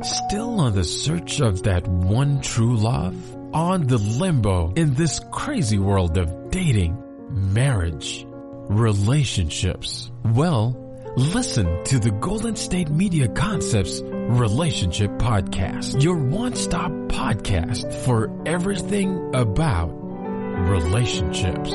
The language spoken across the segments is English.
Still on the search of that one true love? On the limbo in this crazy world of dating, marriage, relationships? Well, listen to the Golden State Media Concepts Relationship Podcast, your one-stop podcast for everything about relationships.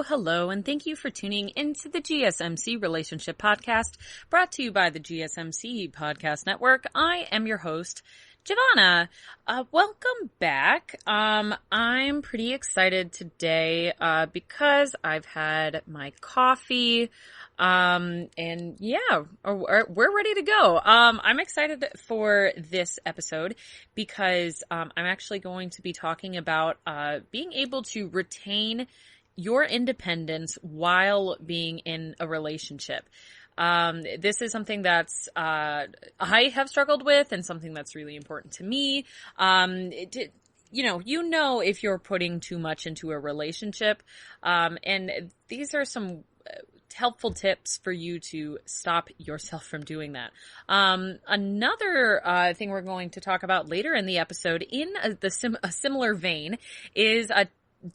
Hello, and thank you for tuning into the GSMC Relationship Podcast, brought to you by the GSMC Podcast Network. I am your host, Giovanna. Welcome back. I'm pretty excited today, because I've had my coffee, and yeah, we're ready to go. I'm excited for this episode because, I'm actually going to be talking about, being able to retain your independence while being in a relationship. This is something that's, I have struggled with and something that's really important to me. You know if you're putting too much into a relationship. And these are some helpful tips for you to stop yourself from doing that. Another thing we're going to talk about later in the episode in a similar vein is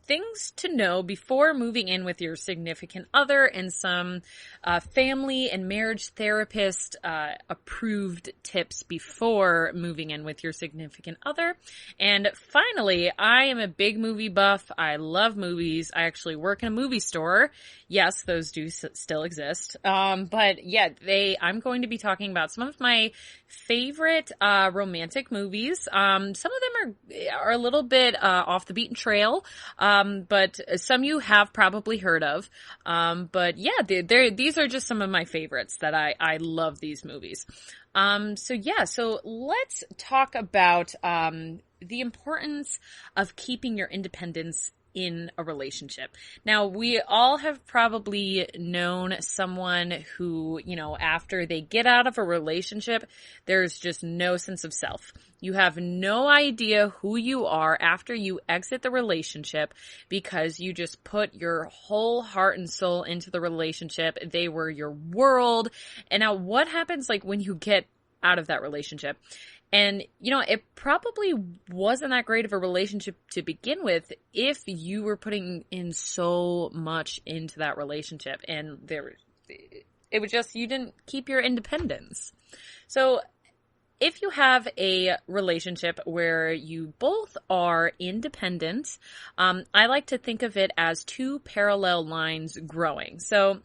things to know before moving in with your significant other, and some family and marriage therapist approved tips before moving in with your significant other. And finally, I am a big movie buff. I love movies. I actually work in a movie store. Yes, those do still exist. But yeah, I'm going to be talking about some of my favorite romantic movies. Some of them are a little bit off the beaten trail. But some you have probably heard of. But yeah, these are just some of my favorites that I love these movies. So let's talk about, the importance of keeping your independence in a relationship. Now, we all have probably known someone who, after they get out of a relationship, there's just no sense of self. You have no idea who you are after you exit the relationship because you just put your whole heart and soul into the relationship. They were your world. And now what happens when you get out of that relationship? And, it probably wasn't that great of a relationship to begin with if you were putting in so much into that relationship and it was just, you didn't keep your independence. So if you have a relationship where you both are independent, I like to think of it as two parallel lines growing. So,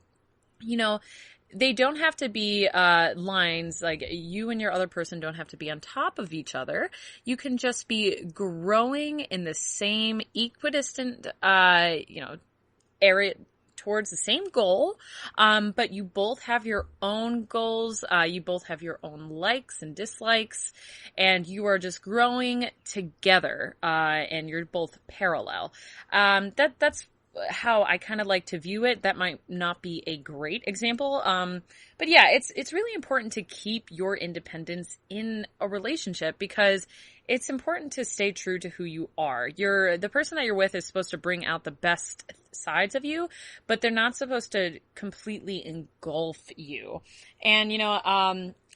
they don't have to be lines, like you and your other person don't have to be on top of each other. You can just be growing in the same equidistant, area towards the same goal. But you both have your own goals. You both have your own likes and dislikes, and you are just growing together, and you're both parallel. That's how I kind of like to view it. That might not be a great example. But yeah, it's really important to keep your independence in a relationship because it's important to stay true to who you are. The person that you're with is supposed to bring out the best sides of you, but they're not supposed to completely engulf you. And,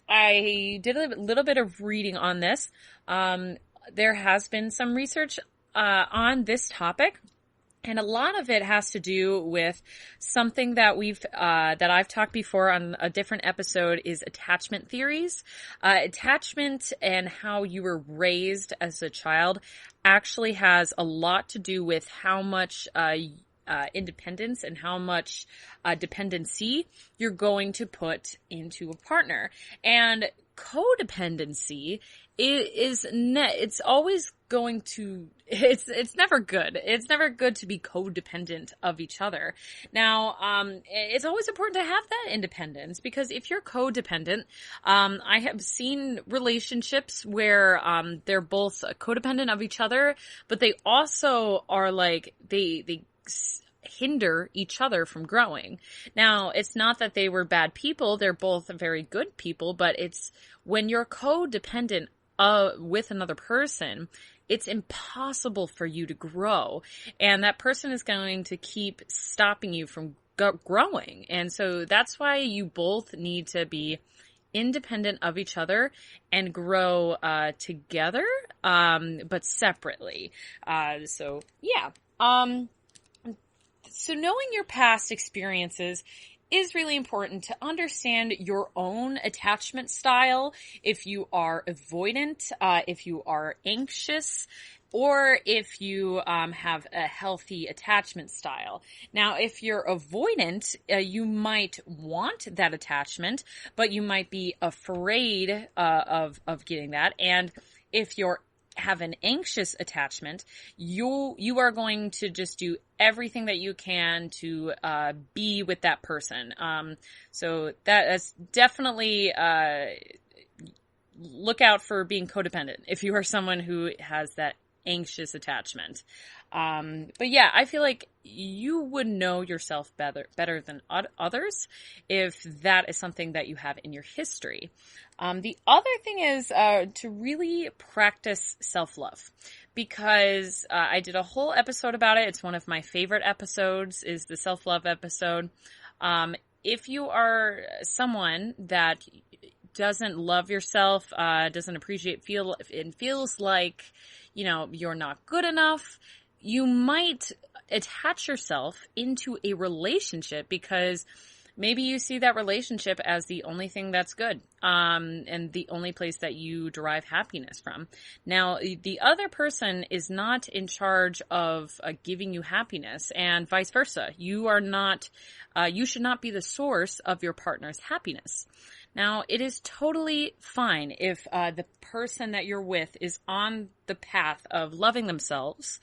I did a little bit of reading on this. There has been some research, on this topic. And a lot of it has to do with something that that I've talked before on a different episode is attachment theories. Attachment and how you were raised as a child actually has a lot to do with how much, independence and how much, dependency you're going to put into a partner. And codependency it's always going to, it's never good. It's never good to be codependent of each other. Now, it's always important to have that independence, because if you're codependent, I have seen relationships where, they're both codependent of each other, but they also are like, they hinder each other from growing. Now, it's not that they were bad people. They're both very good people, but it's when you're codependent with another person, it's impossible for you to grow. And that person is going to keep stopping you from growing. And so that's why you both need to be independent of each other and grow together, but separately. So knowing your past experiences is really important to understand your own attachment style. If you are avoidant, if you are anxious, or if you have a healthy attachment style. Now, if you're avoidant, you might want that attachment, but you might be afraid of getting that. And if you're have an anxious attachment, you are going to just do everything that you can to be with that person. So that's definitely look out for being codependent if you are someone who has that anxious attachment. But yeah, I feel like you would know yourself better than others if that is something that you have in your history. The other thing is to really practice self-love, because I did a whole episode about it. It's one of my favorite episodes, is the self-love episode. If you are someone that doesn't love yourself, doesn't appreciate, feels like, you're not good enough, you might attach yourself into a relationship because maybe you see that relationship as the only thing that's good, and the only place that you derive happiness from. Now, the other person is not in charge of giving you happiness, and vice versa. You should not be the source of your partner's happiness. Now, it is totally fine if the person that you're with is on the path of loving themselves.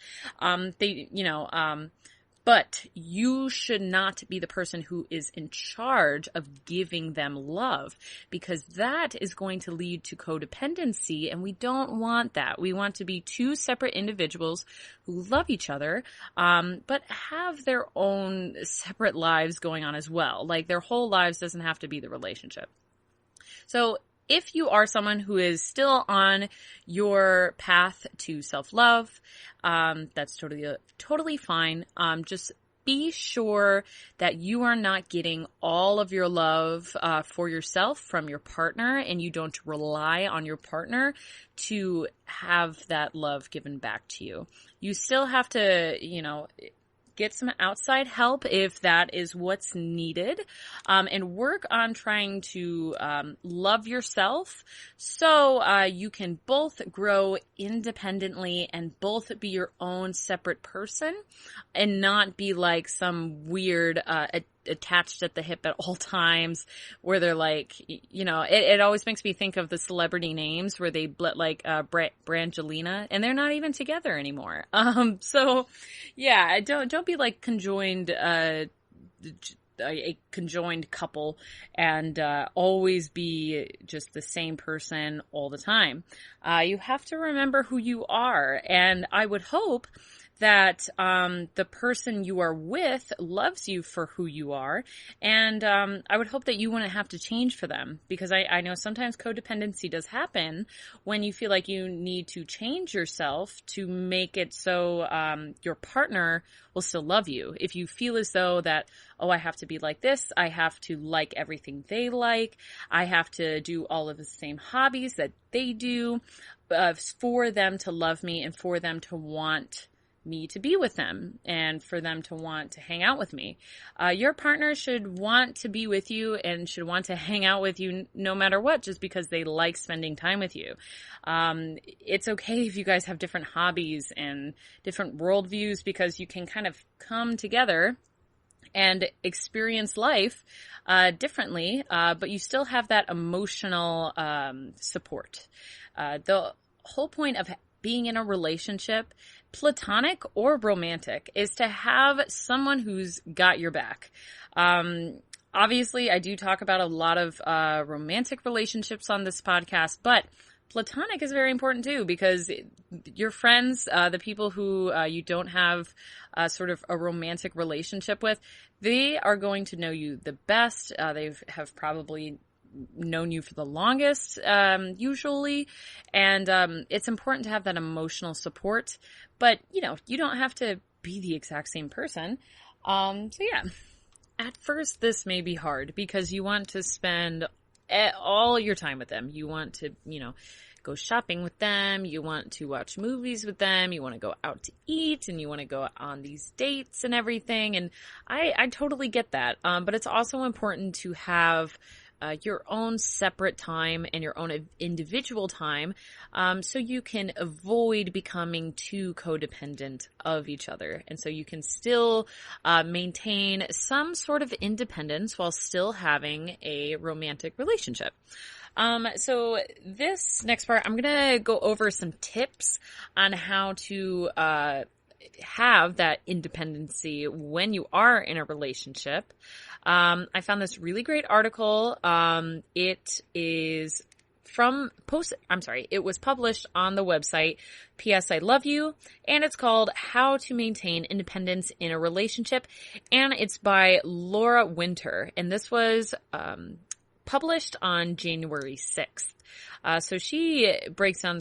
But you should not be the person who is in charge of giving them love, because that is going to lead to codependency, and we don't want that. We want to be two separate individuals who love each other, but have their own separate lives going on as well. Like, their whole lives doesn't have to be the relationship. So if you are someone who is still on your path to self-love, that's totally fine. Just be sure that you are not getting all of your love for yourself from your partner, and you don't rely on your partner to have that love given back to you. You still have to, get some outside help if that is what's needed, and work on trying to love yourself so you can both grow independently and both be your own separate person and not be like some weird attached at the hip at all times, where they're like, it always makes me think of the celebrity names where they like Brangelina, and they're not even together anymore. So yeah, don't be like conjoined, a conjoined couple, and always be just the same person all the time. You have to remember who you are, and I would hope that the person you are with loves you for who you are, and I would hope that you wouldn't have to change for them, because I know sometimes codependency does happen when you feel like you need to change yourself to make it so your partner will still love you. If you feel as though that, I have to be like this, I have to like everything they like, I have to do all of the same hobbies that they do for them to love me and for them to want me to be with them and for them to want to hang out with me. Your partner should want to be with you and should want to hang out with you no matter what, just because they like spending time with you. It's okay if you guys have different hobbies and different worldviews, because you can kind of come together and experience life differently, but you still have that emotional support. The whole point of being in a relationship, platonic or romantic, is to have someone who's got your back. Obviously, I do talk about a lot of romantic relationships on this podcast, but platonic is very important too, because your friends, the people who you don't have sort of a romantic relationship with, they are going to know you the best. They have probably known you for the longest, usually. And it's important to have that emotional support. But, you don't have to be the exact same person. So yeah, at first this may be hard because you want to spend all your time with them. You want to, go shopping with them. You want to watch movies with them. You want to go out to eat and you want to go on these dates and everything. And I totally get that. But it's also important to have your own separate time and your own individual time, so you can avoid becoming too codependent of each other. And so you can still maintain some sort of independence while still having a romantic relationship. So this next part, I'm going to go over some tips on how to have that independency when you are in a relationship. I found this really great article. It was published on the website P.S. I Love You, and it's called How to Maintain Independence in a Relationship, and it's by Laura Winter, and this was published on January 6th. So she breaks down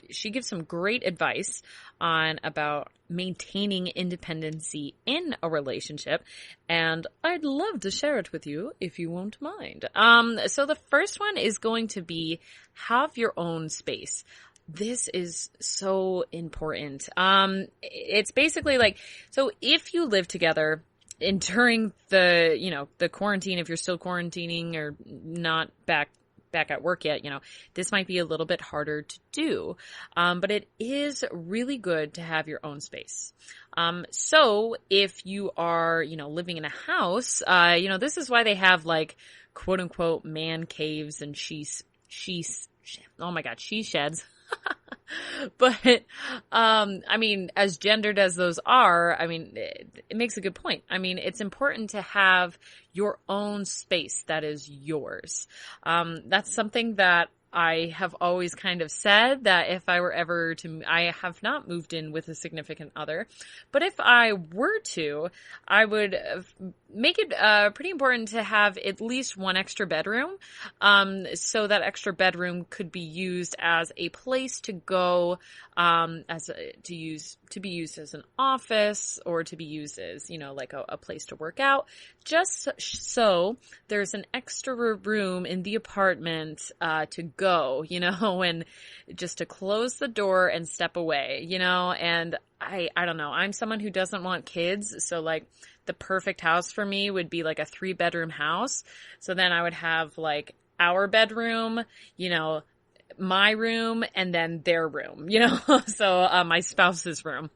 she gives some great advice about maintaining independency in a relationship, and I'd love to share it with you if you won't mind. So the first one is going to be have your own space. This is so important. It's basically so if you live together and during the quarantine, if you're still quarantining or not back at work yet, this might be a little bit harder to do. But it is really good to have your own space. So if you are, living in a house, this is why they have quote unquote man caves and she sheds. But, as gendered as those are, it makes a good point. It's important to have your own space that is yours. That's something that I have always kind of said, that if I were ever to, I have not moved in with a significant other, but if I were to, I would make it pretty important to have at least one extra bedroom. So that extra bedroom could be used as a place to go, to be used as an office, or to be used as, a place to work out, just so there's an extra room in the apartment, to go, and just to close the door and step away, and I don't know. I'm someone who doesn't want kids. So the perfect house for me would be a 3-bedroom house. So then I would have our bedroom, my room, and then their room, so, my spouse's room,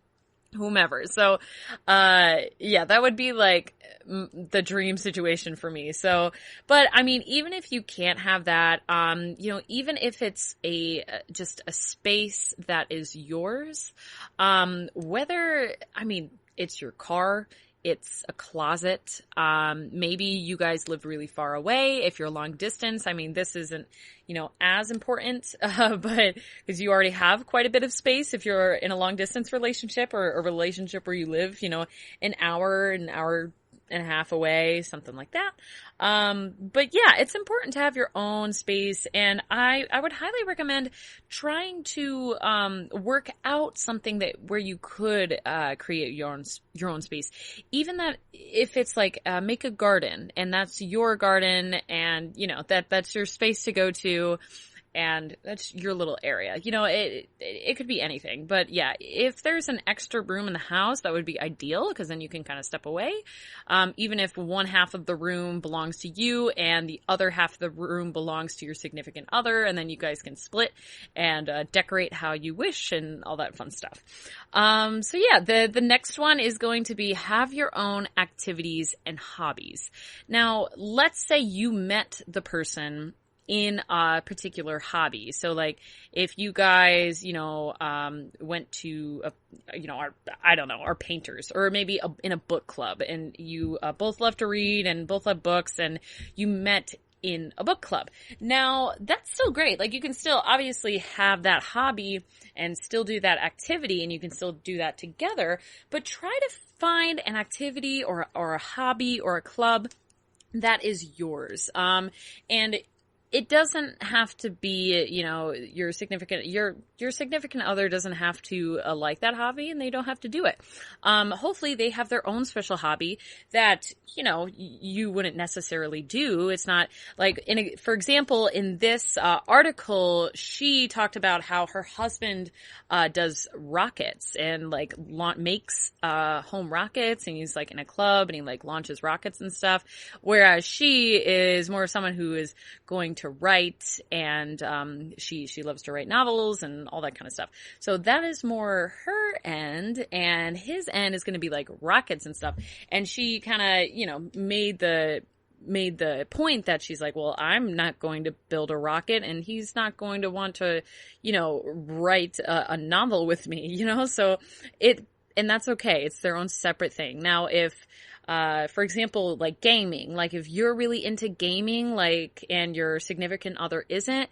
whomever. So, that would be the dream situation for me. So, but even if you can't have that, even if it's just a space that is yours, whether, it's your car, it's a closet, maybe you guys live really far away. If you're long distance, this isn't, as important, but because you already have quite a bit of space if you're in a long distance relationship or a relationship where you live, an hour and a half away, something like that. But yeah, it's important to have your own space, and I would highly recommend trying to work out something where you could create your own space. Even that if it's make a garden, and that's your garden, and that's your space to go to, and that's your little area. It could be anything. But yeah, if there's an extra room in the house, that would be ideal, because then you can kind of step away. Even if one half of the room belongs to you and the other half of the room belongs to your significant other, and then you guys can split and decorate how you wish and all that fun stuff. So yeah, the next one is going to be have your own activities and hobbies. Now, let's say you met the person in a particular hobby. So like if you guys, went to, are painters, or maybe in a book club, and you both love to read and both love books, and you met in a book club. Now, that's still great. Like, you can still obviously have that hobby and still do that activity, and you can still do that together, but try to find an activity or a hobby or a club that is yours. And it doesn't have to be, your significant other doesn't have to like that hobby, and they don't have to do it. Hopefully they have their own special hobby that, you wouldn't necessarily do. It's not like, for example, in this article, she talked about how her husband does rockets and like makes home rockets, and he's like in a club and he like launches rockets and stuff. Whereas she is more someone who is going to write, and she loves to write novels and all that kind of stuff. So that is more her end, and his end is going to be like rockets and stuff. And she kind of, made the point that she's like, well, I'm not going to build a rocket, and he's not going to want to, write a novel with me, so and that's okay. It's their own separate thing. Now, if, for example, like gaming, like if you're really into gaming, like, and your significant other isn't,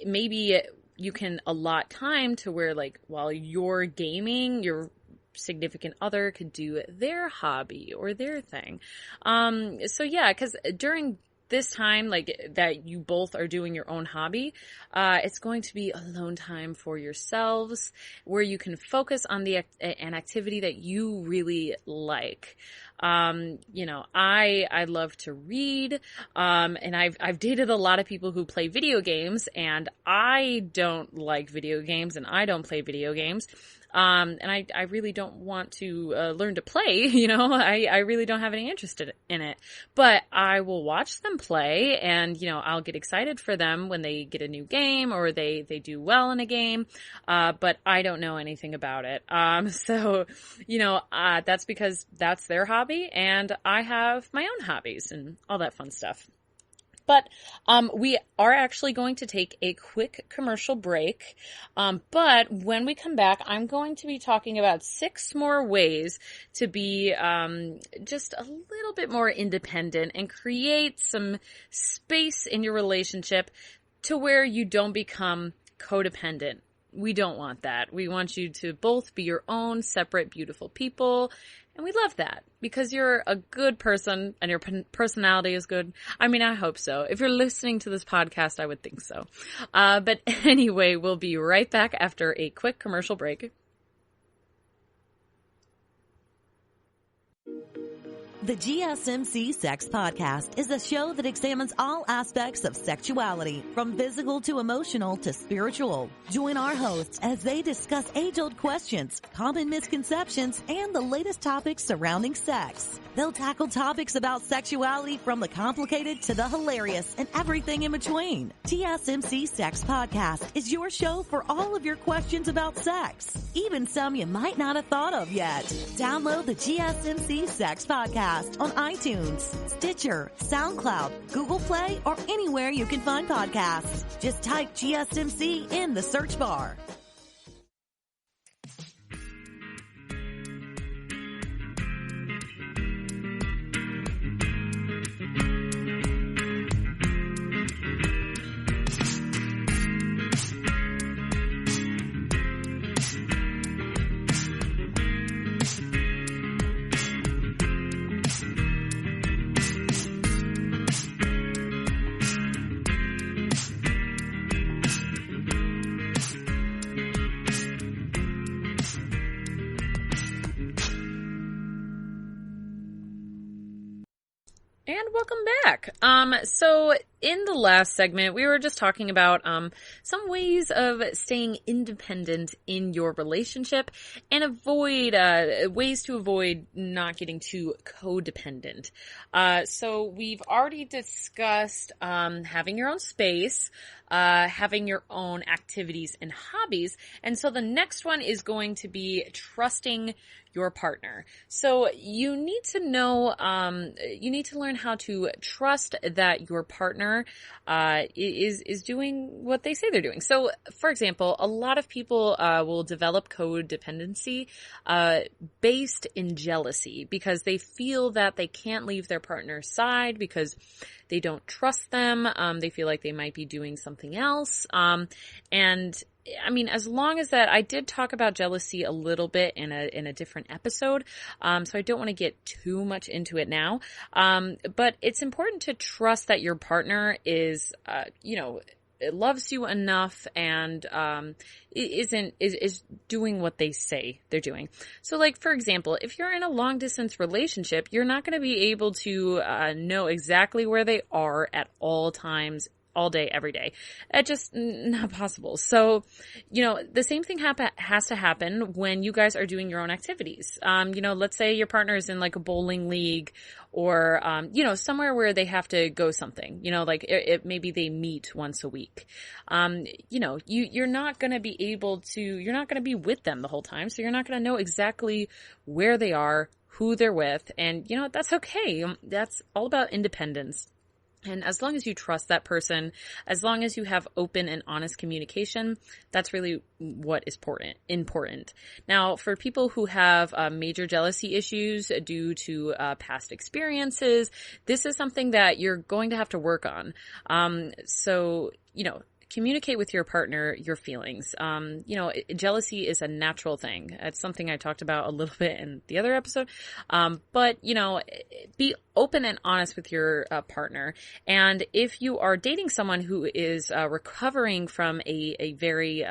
maybe you can allot time to where, like, while you're gaming, your significant other could do their hobby or their thing. So yeah, because during this time, like, that you both are doing your own hobby, it's going to be alone time for yourselves, where you can focus on an activity that you really like. I love to read, and I've dated a lot of people who play video games, and I don't like video games, and I don't play video games. And I really don't want to learn to play, I really don't have any interest in it, but I will watch them play, and, I'll get excited for them when they get a new game or they do well in a game, but I don't know anything about it. So, that's because that's their hobby, and I have my own hobbies and all that fun stuff. But we are actually going to take a quick commercial break. But when we come back, I'm going to be talking about 6 more ways to be just a little bit more independent and create some space in your relationship to where you don't become codependent. We don't want that. We want you to both be your own separate, beautiful people. And we love that because you're a good person and your personality is good. I mean, I hope so. If you're listening to this podcast, I would think so. But anyway, we'll be right back after a quick commercial break. The GSMC Sex Podcast is a show that examines all aspects of sexuality, from physical to emotional to spiritual. Join our hosts as they discuss age-old questions, common misconceptions, and the latest topics surrounding sex. They'll tackle topics about sexuality from the complicated to the hilarious and everything in between. GSMC Sex Podcast is your show for all of your questions about sex, even some you might not have thought of yet. Download the GSMC Sex Podcast on iTunes, Stitcher, SoundCloud, Google Play, or anywhere you can find podcasts. Just type GSMC in the search bar. And welcome back. So in the last segment, we were just talking about some ways of staying independent in your relationship and avoid ways to avoid not getting too codependent. So we've already discussed having your own space, having your own activities and hobbies, and so the next one is going to be trusting your partner. So you need to know, you need to learn how to trust that your partner partner is doing what they say they're doing. So, for example, a lot of people will develop codependency based in jealousy because they feel that they can't leave their partner's side because they don't trust them. They feel like they might be doing something else. And I mean, as long as that, I did talk about jealousy a little bit in a different episode. So I don't want to get too much into it now. But it's important to trust that your partner is, it loves you enough and is doing what they say they're doing. So, like, for example, if you're in a long distance relationship, you're not going to be able to know exactly where they are at all times, all day, every day. It's just not possible. So, the same thing has to happen when you guys are doing your own activities. Let's say your partner is in like a bowling league or, somewhere where they have to go something, maybe they meet once a week. You're not going to be with them the whole time. So you're not going to know exactly where they are, who they're with. And, that's okay. That's all about independence. And as long as you trust that person, as long as you have open and honest communication, that's really what is important. Now, for people who have major jealousy issues due to past experiences, this is something that you're going to have to work on. Communicate with your partner your feelings. Jealousy is a natural thing. It's something I talked about a little bit in the other episode. But be open and honest with your partner. And if you are dating someone who is recovering from a very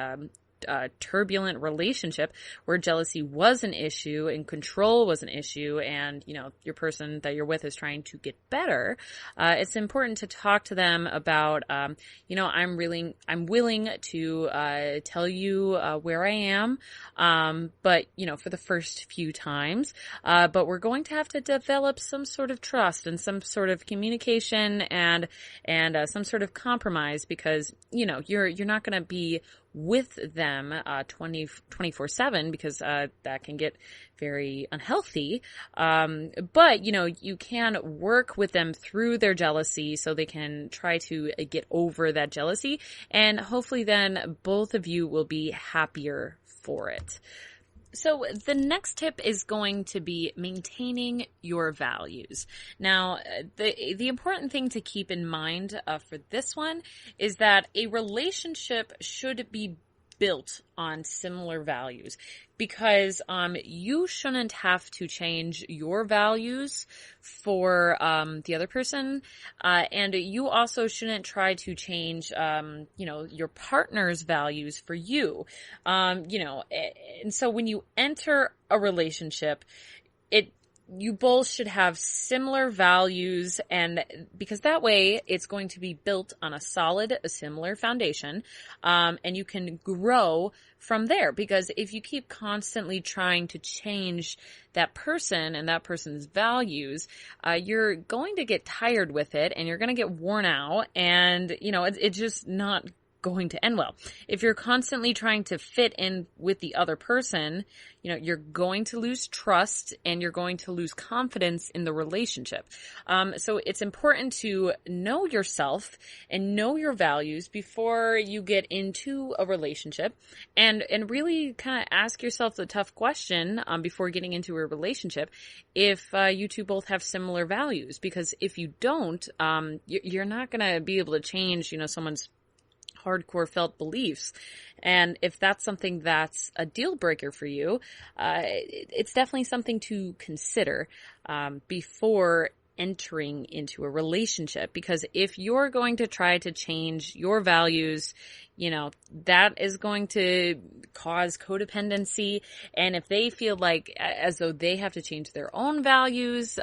turbulent relationship where jealousy was an issue and control was an issue and, your person that you're with is trying to get better, it's important to talk to them about, I'm willing to tell you where I am, but, for the first few times, but we're going to have to develop some sort of trust and some sort of communication and some sort of compromise because, you're not going to be with them 24/7 because that can get very unhealthy. But you can work with them through their jealousy so they can try to get over that jealousy, and hopefully then both of you will be happier for it. So the next tip is going to be maintaining your values. Now, the important thing to keep in mind for this one is that a relationship should be built on similar values because you shouldn't have to change your values for the other person, and you also shouldn't try to change your partner's values for you. And so when you enter a relationship, you both should have similar values, and because that way it's going to be built on a similar foundation, and you can grow from there. Because if you keep constantly trying to change that person and that person's values, you're going to get tired with it and you're going to get worn out, and it's just not going to end well. If you're constantly trying to fit in with the other person, you're going to lose trust and you're going to lose confidence in the relationship. So it's important to know yourself and know your values before you get into a relationship, and really kind of ask yourself the tough question before getting into a relationship if you two both have similar values. Because if you don't, you're not going to be able to change, someone's hardcore felt beliefs. And if that's something that's a deal breaker for you, it's definitely something to consider before entering into a relationship. Because if you're going to try to change your values, that is going to cause codependency. And if they feel like as though they have to change their own values,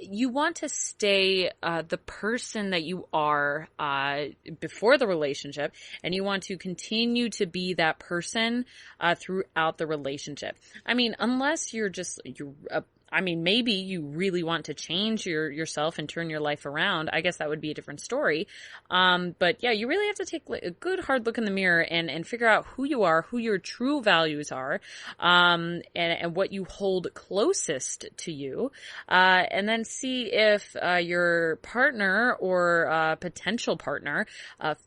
you want to stay the person that you are before the relationship, and you want to continue to be that person throughout the relationship. I mean, unless you're I mean, maybe you really want to change yourself and turn your life around. I guess that would be a different story. But yeah, you really have to take a good hard look in the mirror and figure out who you are, who your true values are, and what you hold closest to you, and then see if your partner or potential partner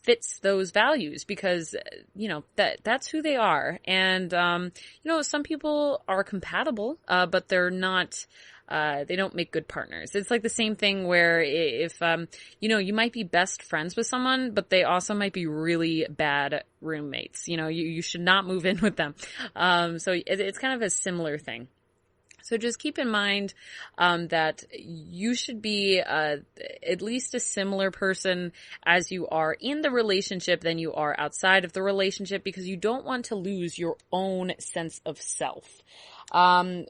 fits those values, because that's who they are. And some people are compatible, but they're not. They don't make good partners. It's like the same thing where if, you might be best friends with someone, but they also might be really bad roommates. You should not move in with them. So it's kind of a similar thing. So just keep in mind that you should be at least a similar person as you are in the relationship than you are outside of the relationship, because you don't want to lose your own sense of self.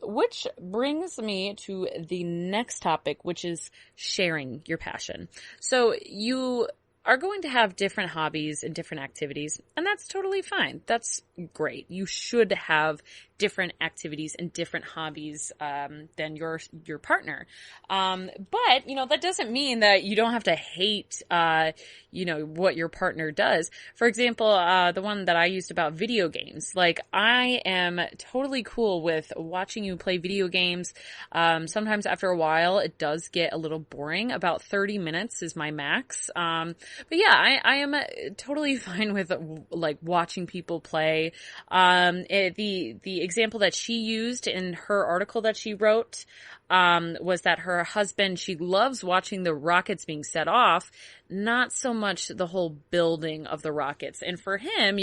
Which brings me to the next topic, which is sharing your passion. So you are going to have different hobbies and different activities, and that's totally fine. That's great. You should have different activities and different hobbies than your partner. But that doesn't mean that you don't have to hate what your partner does. For example, the one that I used about video games. Like, I am totally cool with watching you play video games. Sometimes after a while it does get a little boring. About 30 minutes is my max. But yeah, I am totally fine with like watching people play. The example that she used in her article that she wrote was that her husband, she loves watching the rockets being set off, not so much the whole building of the rockets. And for him,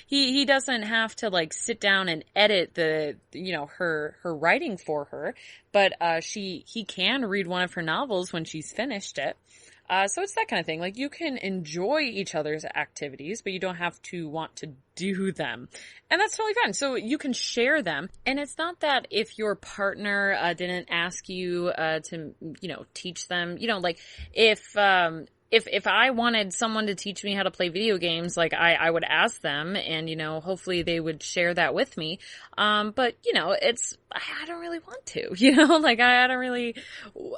he doesn't have to like sit down and edit her writing for her, but he can read one of her novels when she's finished it. So it's that kind of thing. Like, you can enjoy each other's activities, but you don't have to want to do them. And that's totally fine. So you can share them. And it's not that if your partner didn't ask you to, teach them, like if I wanted someone to teach me how to play video games, like I would ask them, and hopefully they would share that with me. But I don't really want to, like I don't really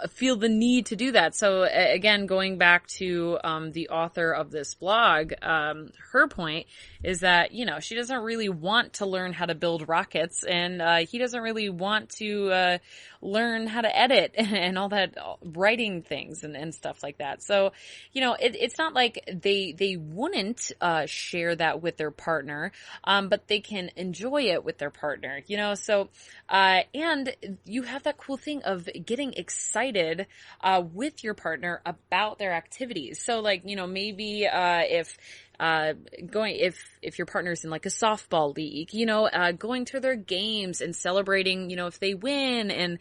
feel the need to do that. So again, going back to the author of this blog, her point is that she doesn't really want to learn how to build rockets, and he doesn't really want to learn how to edit and all that writing things and stuff like that. So it's not like they wouldn't share that with their partner, but they can enjoy it with their partner, so and you have that cool thing of getting excited with your partner about their activities. So like, maybe if your partner's in like a softball league, going to their games and celebrating, if they win and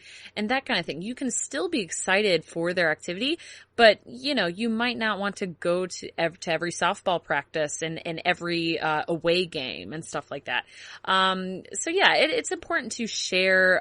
that kind of thing. You can still be excited for their activity, but you might not want to go to every softball practice and every away game and stuff like that. So yeah, it's important to share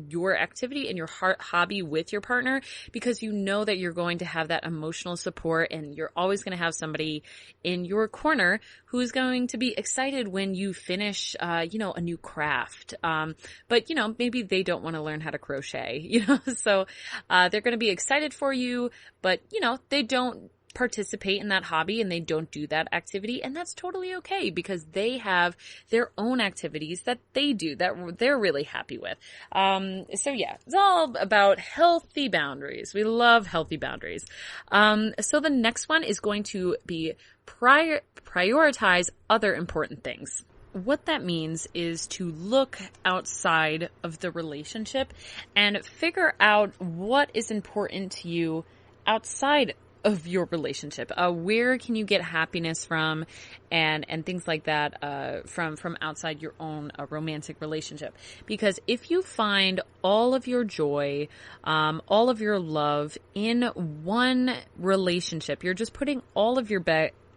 your activity and your hobby with your partner, because that you're going to have that emotional support, and you're always going to have somebody in your corner who's going to be excited when you finish, a new craft. But maybe they don't want to learn how to crochet, so they're going to be excited for you, but they don't participate in that hobby and they don't do that activity, and that's totally okay, because they have their own activities that they do that they're really happy with. So yeah, it's all about healthy boundaries. We love healthy boundaries. So the next one is going to be prioritize other important things. What that means is to look outside of the relationship and figure out what is important to you outside of your relationship. Where can you get happiness from, and things like that from outside your own romantic relationship? Because if you find all of your joy, all of your love in one relationship, you're just putting all of your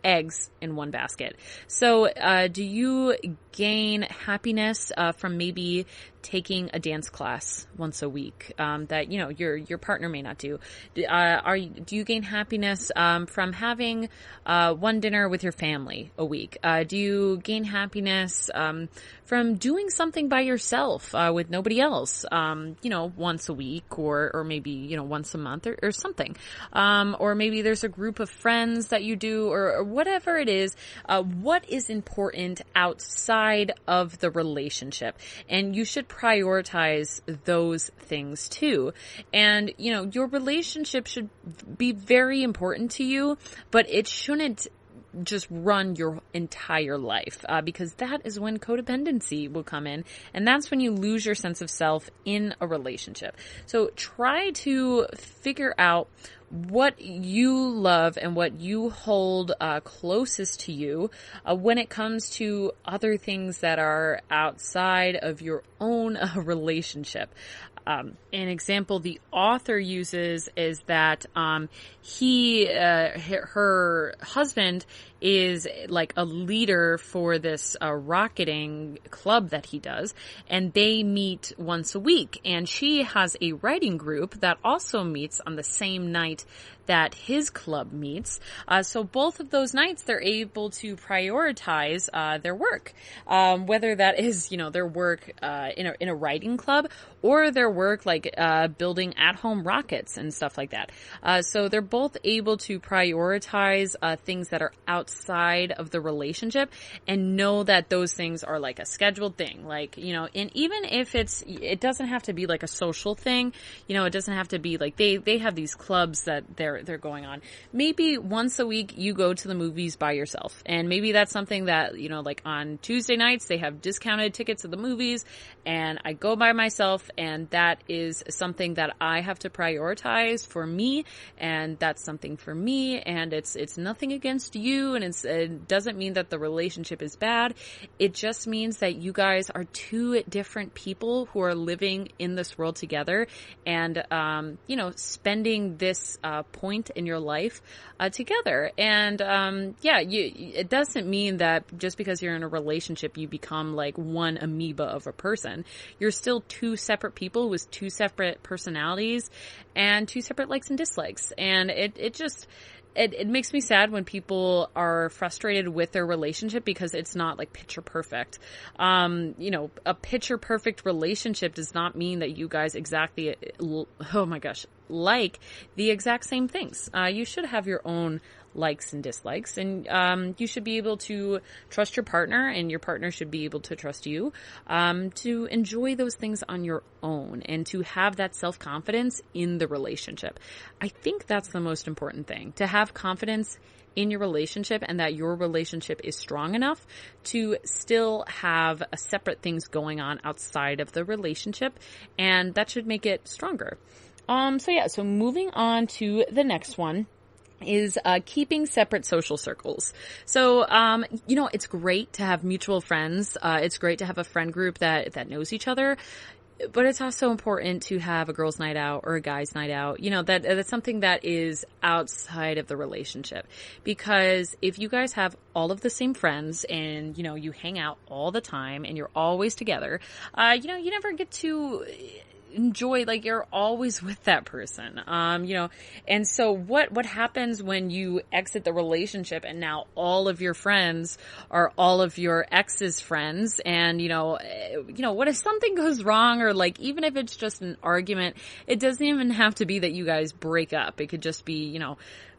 eggs in one basket. So do you gain happiness from maybe taking a dance class once a week that your partner may not do? Do you gain happiness from having one dinner with your family a week? Do you gain happiness from doing something by yourself with nobody else? Once a week or maybe once a month or something. Or maybe there's a group of friends that you do or whatever it is. What is important outside of the relationship? And you should prioritize those things too. And, your relationship should be very important to you, but it shouldn't just run your entire life, because that is when codependency will come in, and that's when you lose your sense of self in a relationship. So try to figure out what you love and what you hold closest to you when it comes to other things that are outside of your own relationship. An example the author uses is that her husband is like a leader for this rocketing club that he does, and they meet once a week, and she has a writing group that also meets on the same night that his club meets. So both of those nights they're able to prioritize their work, whether that is their work in a writing club or their work like building at-home rockets and stuff like that. So they're both able to prioritize things that are outside of the relationship and know that those things are like a scheduled thing. Like, and even if it doesn't have to be like a social thing, it doesn't have to be like they have these clubs that they're going on. Maybe once a week you go to the movies by yourself. And maybe that's something that, like on Tuesday nights they have discounted tickets to the movies and I go by myself, and that is something that I have to prioritize for me, and that's something for me, and it's nothing against you, and it doesn't mean that the relationship is bad. It just means that you guys are two different people who are living in this world together and, spending this point in your life together. And it doesn't mean that just because you're in a relationship you become like one amoeba of a person. You're still two separate people with two separate personalities and two separate likes and dislikes. And it makes me sad when people are frustrated with their relationship because it's not like picture perfect. A picture perfect relationship does not mean that you guys exactly, like the exact same things. You should have your own likes and dislikes, and you should be able to trust your partner, and your partner should be able to trust you, to enjoy those things on your own and to have that self-confidence in the relationship. I think that's the most important thing, to have confidence in your relationship and that your relationship is strong enough to still have separate things going on outside of the relationship, and that should make it stronger. So moving on to the next one is keeping separate social circles. So, it's great to have mutual friends. It's great to have a friend group that knows each other. But it's also important to have a girls' night out or a guys' night out. That's something that is outside of the relationship. Because if you guys have all of the same friends and, you hang out all the time and you're always together, you never get to enjoy, like, you're always with that person, and so what happens when you exit the relationship and now all of your friends are all of your ex's friends, and what if something goes wrong, or like even if it's just an argument, it doesn't even have to be that you guys break up. It could just be,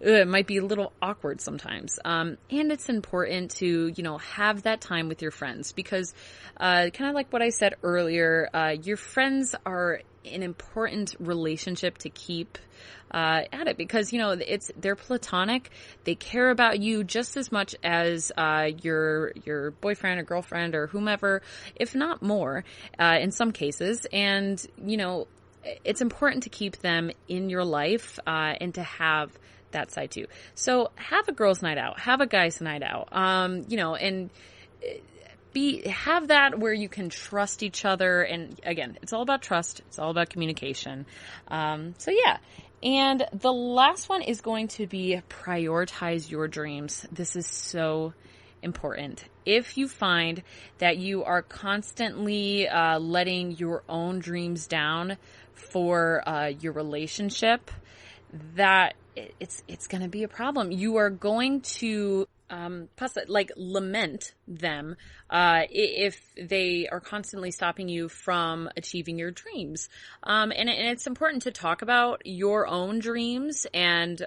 it might be a little awkward sometimes. And it's important to, have that time with your friends because, kind of like what I said earlier, your friends are an important relationship to keep at it because, they're platonic. They care about you just as much as your boyfriend or girlfriend or whomever, if not more, in some cases. And, it's important to keep them in your life and to have that side too. So have a girls' night out, have a guys' night out, and have that where you can trust each other. And again, it's all about trust. It's all about communication. And the last one is going to be prioritize your dreams. This is so important. If you find that you are constantly letting your own dreams down for your relationship, that it's going to be a problem. You are going to lament them if they are constantly stopping you from achieving your dreams. And it's important to talk about your own dreams and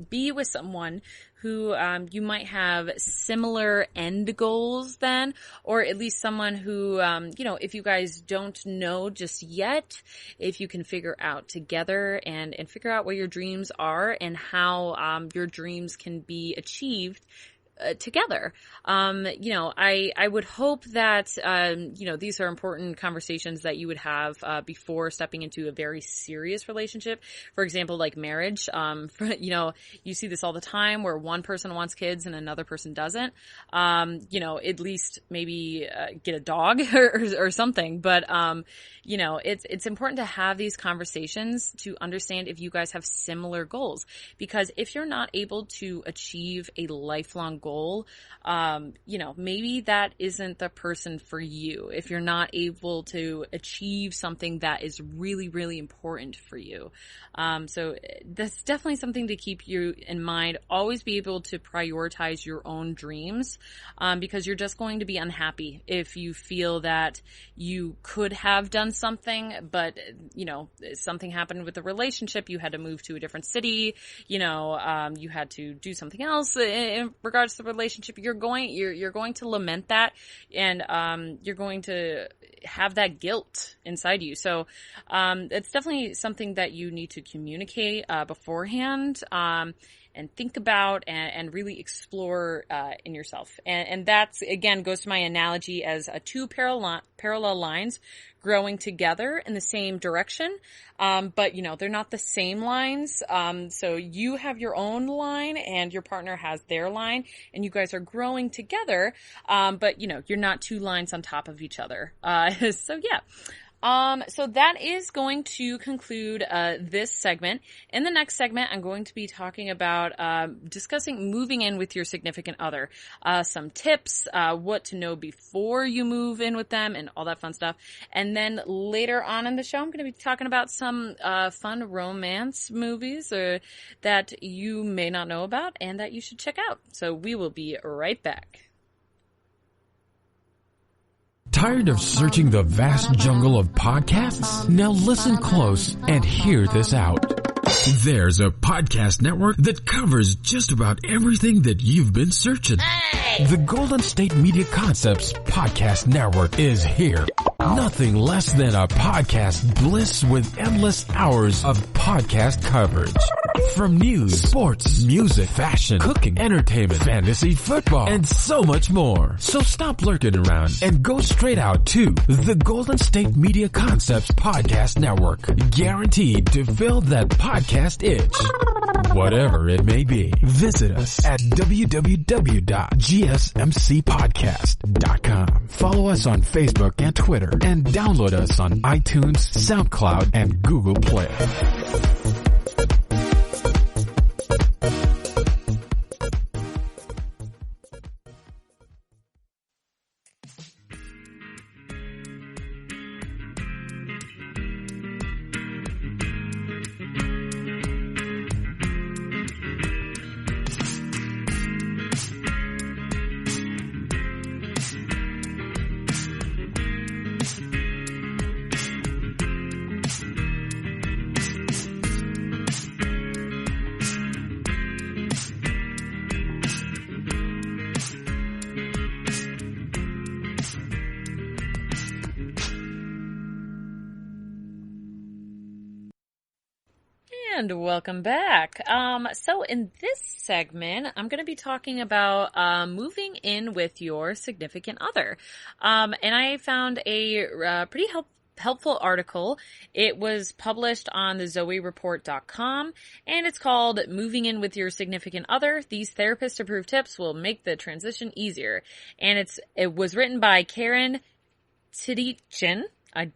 be with someone who you might have similar end goals then, or at least someone who, if you guys don't know just yet, if you can figure out together and figure out what your dreams are and how your dreams can be achieved together. I would hope that, these are important conversations that you would have before stepping into a very serious relationship. For example, like marriage. You see this all the time where one person wants kids and another person doesn't. At least maybe get a dog or something. But, it's important to have these conversations to understand if you guys have similar goals. Because if you're not able to achieve a lifelong goal, maybe that isn't the person for you. If you're not able to achieve something that is really, really important for you. So that's definitely something to keep you in mind. Always be able to prioritize your own dreams, because you're just going to be unhappy if you feel that you could have done something, but, something happened with the relationship. You had to move to a different city, you had to do something else in regards to the relationship. You're going to lament that, and you're going to have that guilt inside you. So it's definitely something that you need to communicate beforehand, and think about and really explore in yourself. And that's, again, goes to my analogy as two parallel lines growing together in the same direction. But, they're not the same lines. So you have your own line and your partner has their line, and you guys are growing together. But, you're not two lines on top of each other. So yeah. So that is going to conclude this segment. In the next segment, I'm going to be talking about discussing moving in with your significant other, some tips, what to know before you move in with them, and all that fun stuff. And then later on in the show, I'm going to be talking about some fun romance movies that you may not know about and that you should check out. So we will be right back. Tired of searching the vast jungle of podcasts? Now listen close and hear this out. There's a podcast network that covers just about everything that you've been searching. Hey! The Golden State Media Concepts Podcast Network is here. Nothing less than a podcast bliss with endless hours of podcast coverage. From news, sports, music, fashion, cooking, entertainment, fantasy, football, and so much more. So stop lurking around and go straight out to the Golden State Media Concepts Podcast Network. Guaranteed to fill that podcast itch. Whatever it may be. Visit us at www.gsmcpodcast.com. Follow us on Facebook and Twitter, and download us on iTunes, SoundCloud, and Google Play. And welcome back. So in this segment, I'm going to be talking about moving in with your significant other. And I found a pretty helpful article. It was published on the zoereport.com, and it's called Moving In With Your Significant Other. These therapist-approved tips will make the transition easier. And it was written by Karen Tidichin. I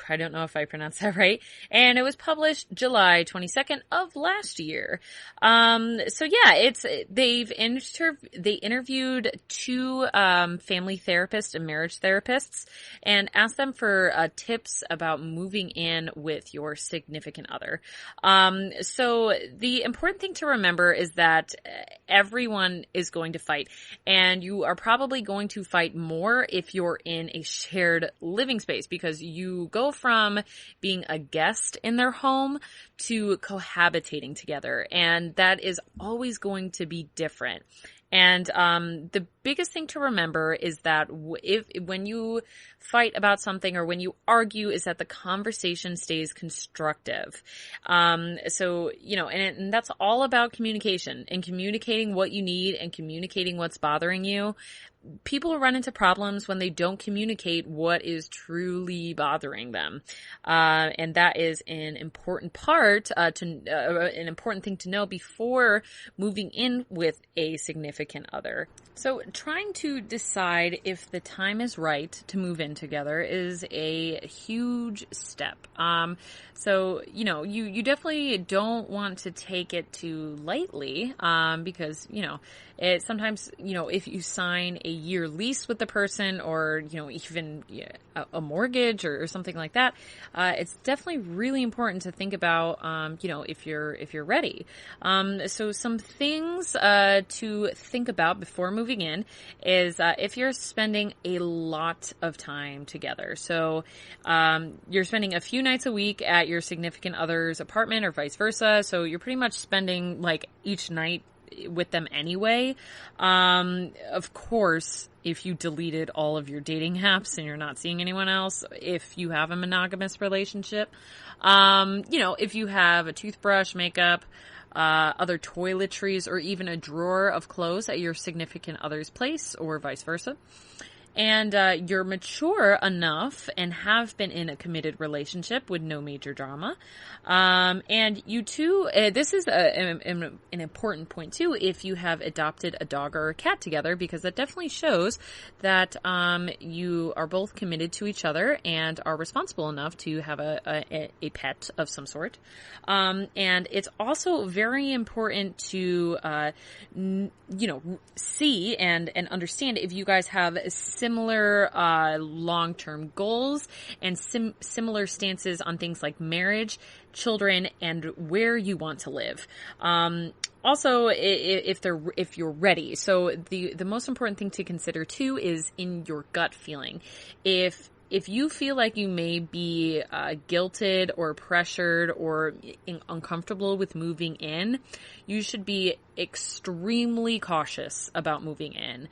I don't know if I pronounced that right. And it was published July 22nd of last year. So yeah, they interviewed two family therapists and marriage therapists and asked them for tips about moving in with your significant other. So the important thing to remember is that everyone is going to fight, and you are probably going to fight more if you're in a shared living space, because you go from being a guest in their home to cohabitating together, and that is always going to be different. And the biggest thing to remember is that when you fight about something or when you argue, is that the conversation stays constructive. So, and that's all about communication and communicating what you need and communicating what's bothering you. People run into problems when they don't communicate what is truly bothering them. And that is an important part, an important thing to know before moving in with a significant other. So trying to decide if the time is right to move in together is a huge step. So, you definitely don't want to take it too lightly, because, it sometimes, if you sign a year lease with the person or, even a mortgage or something like that, it's definitely really important to think about, if you're ready. So some things, to think about before moving in is, if you're spending a lot of time together. So, you're spending a few nights a week at your significant other's apartment or vice versa. So you're pretty much spending like each night with them anyway. Of course, if you deleted all of your dating apps and you're not seeing anyone else, if you have a monogamous relationship, if you have a toothbrush, makeup, other toiletries, or even a drawer of clothes at your significant other's place or vice versa. And you're mature enough and have been in a committed relationship with no major drama. And you two, this is an important point too, if you have adopted a dog or a cat together, because that definitely shows that you are both committed to each other and are responsible enough to have a pet of some sort. And it's also very important to, see and understand if you guys have similar long-term goals and similar stances on things like marriage, children, and where you want to live. Also, if you're ready. So the most important thing to consider too is in your gut feeling. If you feel like you may be guilted or pressured or uncomfortable with moving in, you should be extremely cautious about moving in.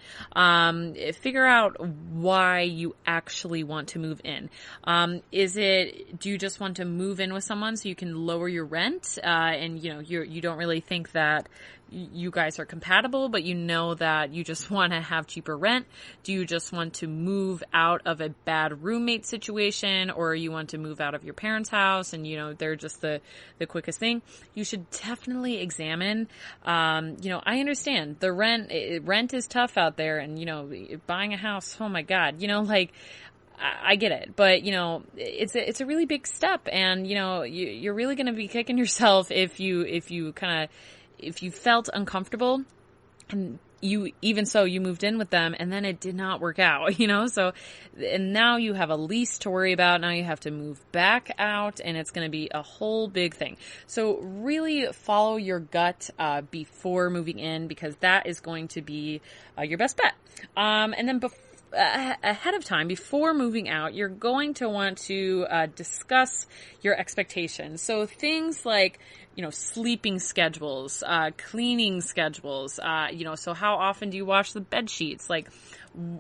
Figure out why you actually want to move in. Do you just want to move in with someone so you can lower your rent? And you don't really think that you guys are compatible, but you know that you just want to have cheaper rent? Do you just want to move out of a bad roommate situation, or you want to move out of your parents' house and, they're just the quickest thing? You should definitely examine, I understand the rent is tough out there, and, buying a house, oh my God, I get it, but it's a really big step, and you're really going to be kicking yourself if you felt uncomfortable and you moved in with them and then it did not work out, and now you have a lease to worry about. Now you have to move back out, and it's going to be a whole big thing. So really follow your gut, before moving in, because that is going to be your best bet. And then ahead of time, before moving out, you're going to want to discuss your expectations. So things like, sleeping schedules, cleaning schedules, so how often do you wash the bed sheets? Like,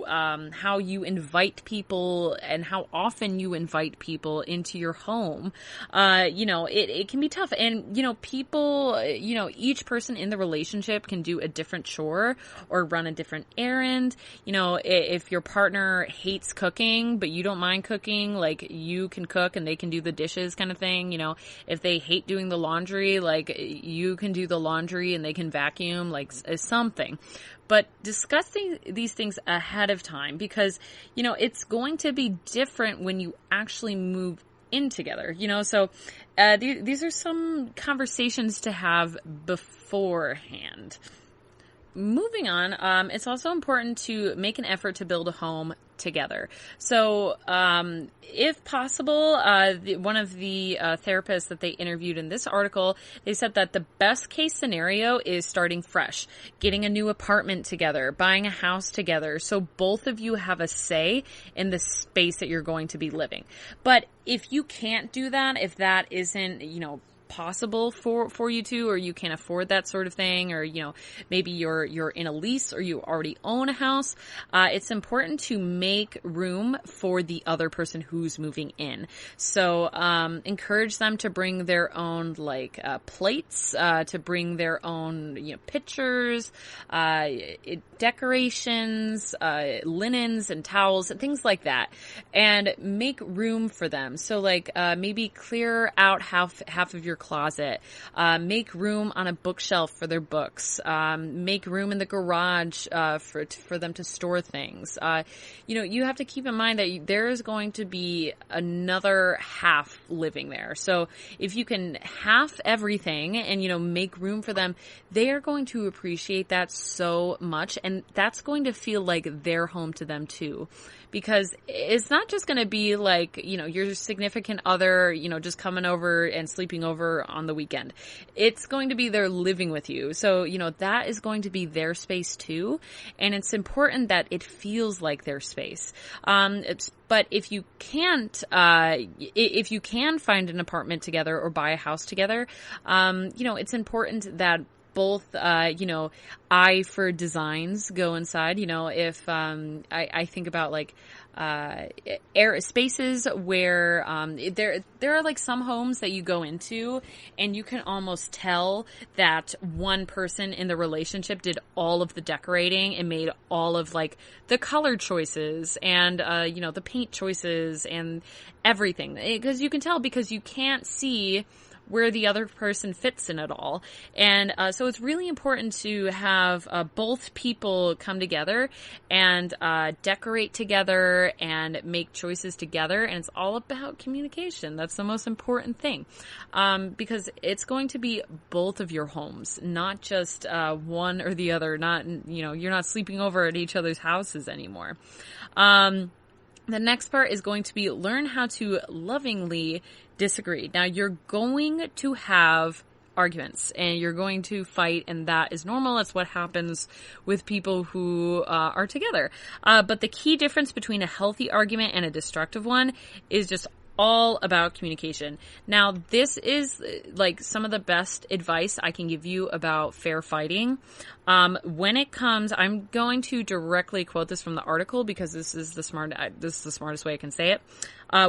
how you invite people and how often you invite people into your home. It can be tough. And, people, each person in the relationship can do a different chore or run a different errand. If your partner hates cooking, but you don't mind cooking, like you can cook and they can do the dishes kind of thing. If they hate doing the laundry, like you can do the laundry and they can vacuum, like something. but discuss these things ahead of time, because, you know, it's going to be different when you actually move in together, you know. So these are some conversations to have beforehand. Moving on, it's also important to make an effort to build a home together. So, if possible, one of the therapists that they interviewed in this article, they said that the best case scenario is starting fresh, getting a new apartment together, buying a house together, so both of you have a say in the space that you're going to be living. But if you can't do that, if that isn't, you know, possible for you to, or you can't afford that sort of thing, or, you know, maybe you're in a lease or you already own a house, it's important to make room for the other person who's moving in. So encourage them to bring their own plates, to bring their own, you know, pictures, decorations, linens and towels and things like that, and make room for them. So maybe clear out half of your closet, make room on a bookshelf for their books, make room in the garage for them to store things. You know, you have to keep in mind that there is going to be another half living there. So if you can half everything and, you know, make room for them, they are going to appreciate that so much, and that's going to feel like their home to them too. Because it's not just going to be like, you know, your significant other, you know, just coming over and sleeping over on the weekend. It's going to be they're living with you. So, you know, that is going to be their space too. And it's important that it feels like their space. But if you can't, if you can find an apartment together or buy a house together, you know, it's important that both, you know, eye for designs go inside. You know, if I think about air spaces where there are like some homes that you go into and you can almost tell that one person in the relationship did all of the decorating and made all of like the color choices and you know, the paint choices and everything, because you can tell, because you can't see where the other person fits in it all. And so it's really important to have both people come together and decorate together and make choices together. And it's all about communication. That's the most important thing, because it's going to be both of your homes, not just one or the other. Not, you know, you're not sleeping over at each other's houses anymore. The next part is going to be learn how to lovingly disagree. Now, you're going to have arguments and you're going to fight, and that is normal. That's what happens with people who are together. But the key difference between a healthy argument and a destructive one is just all about communication. Now, this is like some of the best advice I can give you about fair fighting. When it comes, I'm going to directly quote this from the article because this is the smartest way I can say it.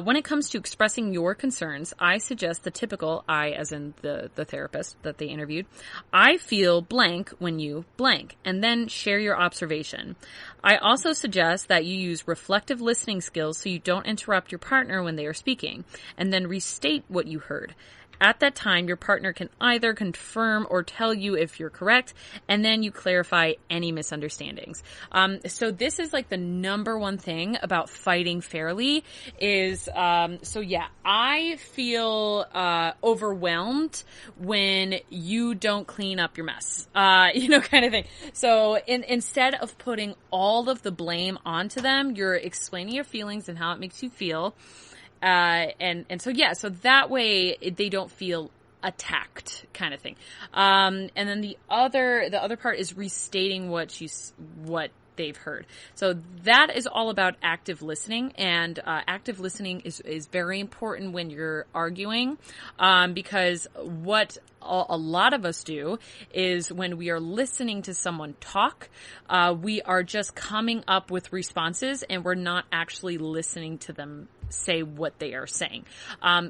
When it comes to expressing your concerns, I suggest the typical, I as in the therapist that they interviewed, I feel blank when you blank, and then share your observation. I also suggest that you use reflective listening skills so you don't interrupt your partner when they are speaking, and then restate what you heard. At that time, your partner can either confirm or tell you if you're correct, and then you clarify any misunderstandings. So this is like the number one thing about fighting fairly is, I feel overwhelmed when you don't clean up your mess, kind of thing. So instead of putting all of the blame onto them, you're explaining your feelings and how it makes you feel. So that way they don't feel attacked, kind of thing. And then the other part is restating what they've heard. So that is all about active listening, and active listening is very important when you're arguing, because what a lot of us do is when we are listening to someone talk, we are just coming up with responses and we're not actually listening to them say what they are saying.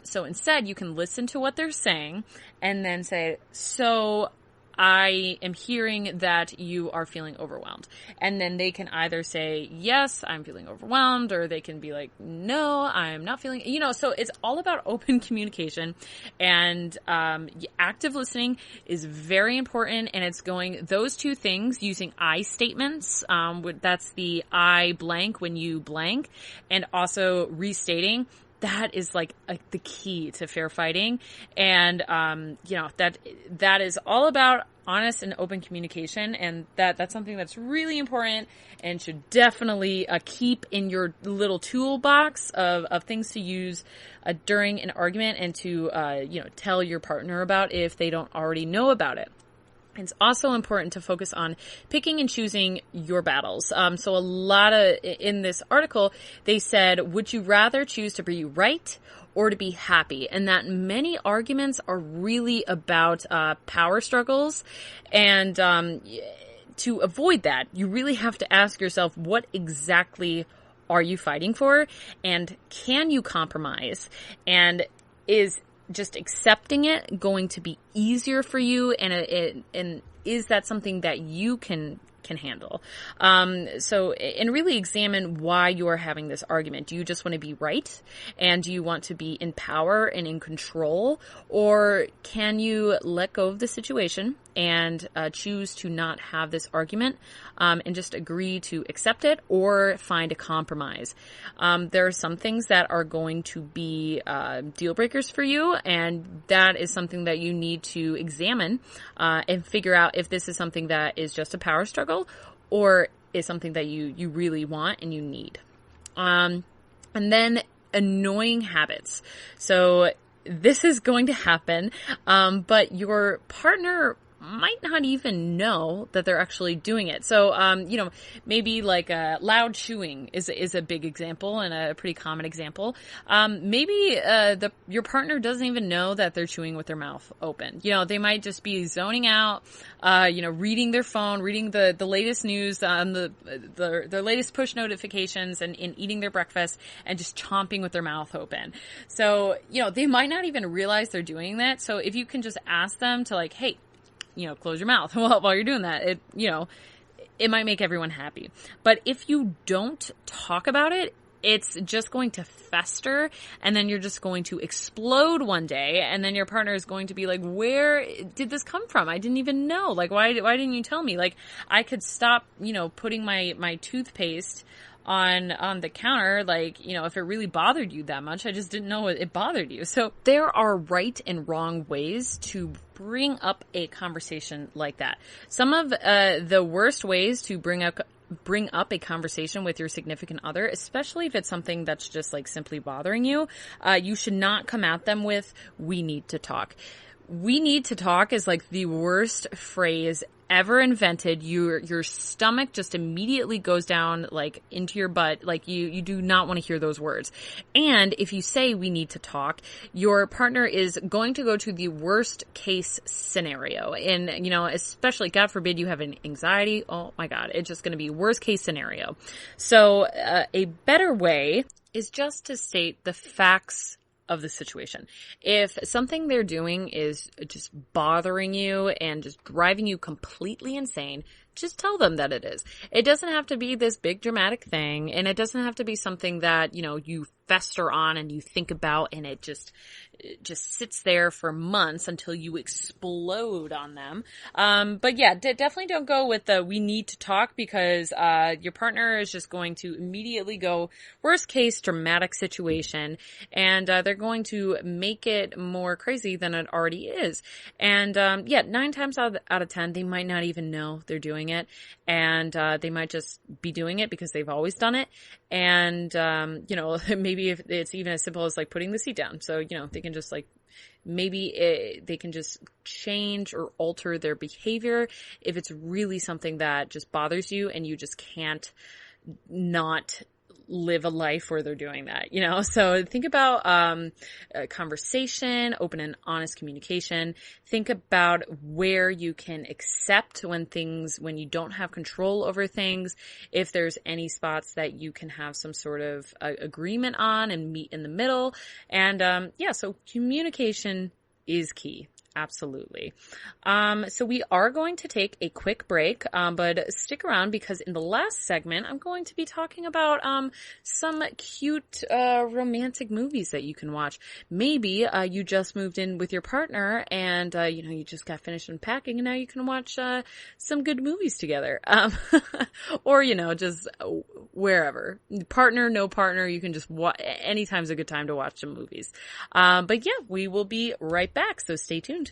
So instead you can listen to what they're saying and then say, so I am hearing that you are feeling overwhelmed. And then they can either say, yes, I'm feeling overwhelmed, or they can be like, no, I'm not feeling, so it's all about open communication, and active listening is very important. And it's going, those two things, using I statements, that's the I blank when you blank, and also restating. That is like the key to fair fighting. And, that is all about honest and open communication. And that's something that's really important and should definitely keep in your little toolbox of things to use during an argument, and to, tell your partner about if they don't already know about it. It's also important to focus on picking and choosing your battles. So a lot in this article, they said, would you rather choose to be right or to be happy? And that many arguments are really about power struggles. And to avoid that, you really have to ask yourself, what exactly are you fighting for? And can you compromise? And is just accepting it going to be easier for you, and is that something that you can handle? And really examine why you are having this argument. Do you just want to be right? And do you want to be in power and in control? Or can you let go of the situation and choose to not have this argument, and just agree to accept it or find a compromise? There are some things that are going to be deal breakers for you, and that is something that you need to examine and figure out if this is something that is just a power struggle or is something that you really want and you need. And then annoying habits. So this is going to happen, but your partner might not even know that they're actually doing it. So, maybe like loud chewing is a big example and a pretty common example. Maybe your partner doesn't even know that they're chewing with their mouth open. They might just be zoning out, reading their phone, reading the latest news on their latest push notifications, and eating their breakfast and just chomping with their mouth open. So, they might not even realize they're doing that. So if you can just ask them to, like, hey, close your mouth while you're doing that, it might make everyone happy. But if you don't talk about it, it's just going to fester, and then you're just going to explode one day, and then your partner is going to be like, where did this come from? I didn't even know. Like, why didn't you tell me? Like, I could stop, putting my toothpaste on the counter, like, if it really bothered you that much. I just didn't know it bothered you. So there are right and wrong ways to bring up a conversation like that. Some of the worst ways to bring up a conversation with your significant other, especially if it's something that's just like simply bothering you, you should not come at them with, we need to talk. We need to talk is like the worst phrase ever invented. Your stomach just immediately goes down like into your butt. Like you do not want to hear those words. And if you say we need to talk, your partner is going to go to the worst case scenario. And, especially, God forbid, you have an anxiety. Oh my God, it's just going to be worst case scenario. So a better way is just to state the facts of the situation. If something they're doing is just bothering you and just driving you completely insane, just tell them that it is. It doesn't have to be this big dramatic thing, and it doesn't have to be something that, you fester on and you think about, and it just sits there for months until you explode on them. But yeah, definitely don't go with the we need to talk, because your partner is just going to immediately go worst case dramatic situation, and they're going to make it more crazy than it already is. And 9 times out of 10, they might not even know they're doing it, and they might just be doing it because they've always done it. And maybe if it's even as simple as like putting the seat down, so they can just like they can just change or alter their behavior if it's really something that just bothers you and you just can't not live a life where they're doing that, So think about a conversation, open and honest communication. Think about where you can accept when you don't have control over things, if there's any spots that you can have some sort of agreement on and meet in the middle. And so communication is key. Absolutely. So we are going to take a quick break, but stick around because in the last segment, I'm going to be talking about some cute romantic movies that you can watch. Maybe you just moved in with your partner and you just got finished unpacking, and now you can watch some good movies together. Or just wherever, partner, no partner, you can just anytime's a good time to watch some movies. But yeah, we will be right back, so stay tuned.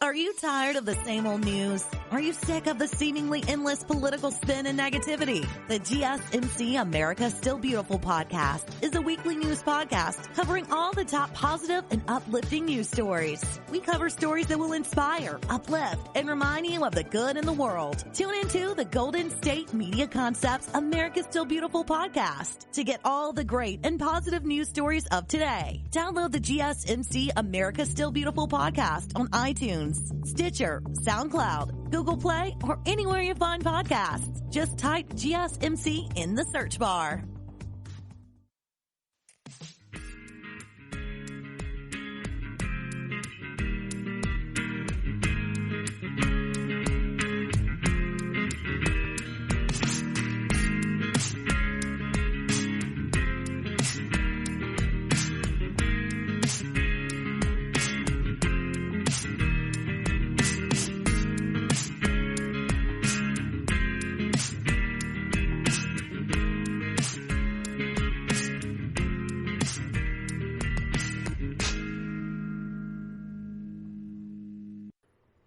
Are you tired of the same old news? Are you sick of the seemingly endless political spin and negativity? The GSMC America's Still Beautiful podcast is a weekly news podcast covering all the top positive and uplifting news stories. We cover stories that will inspire, uplift, and remind you of the good in the world. Tune into the Golden State Media Concepts America's Still Beautiful podcast to get all the great and positive news stories of today. Download the GSMC America's Still Beautiful podcast on iTunes, Stitcher, SoundCloud, Google Play, or anywhere you find podcasts. Just type GSMC in the search bar.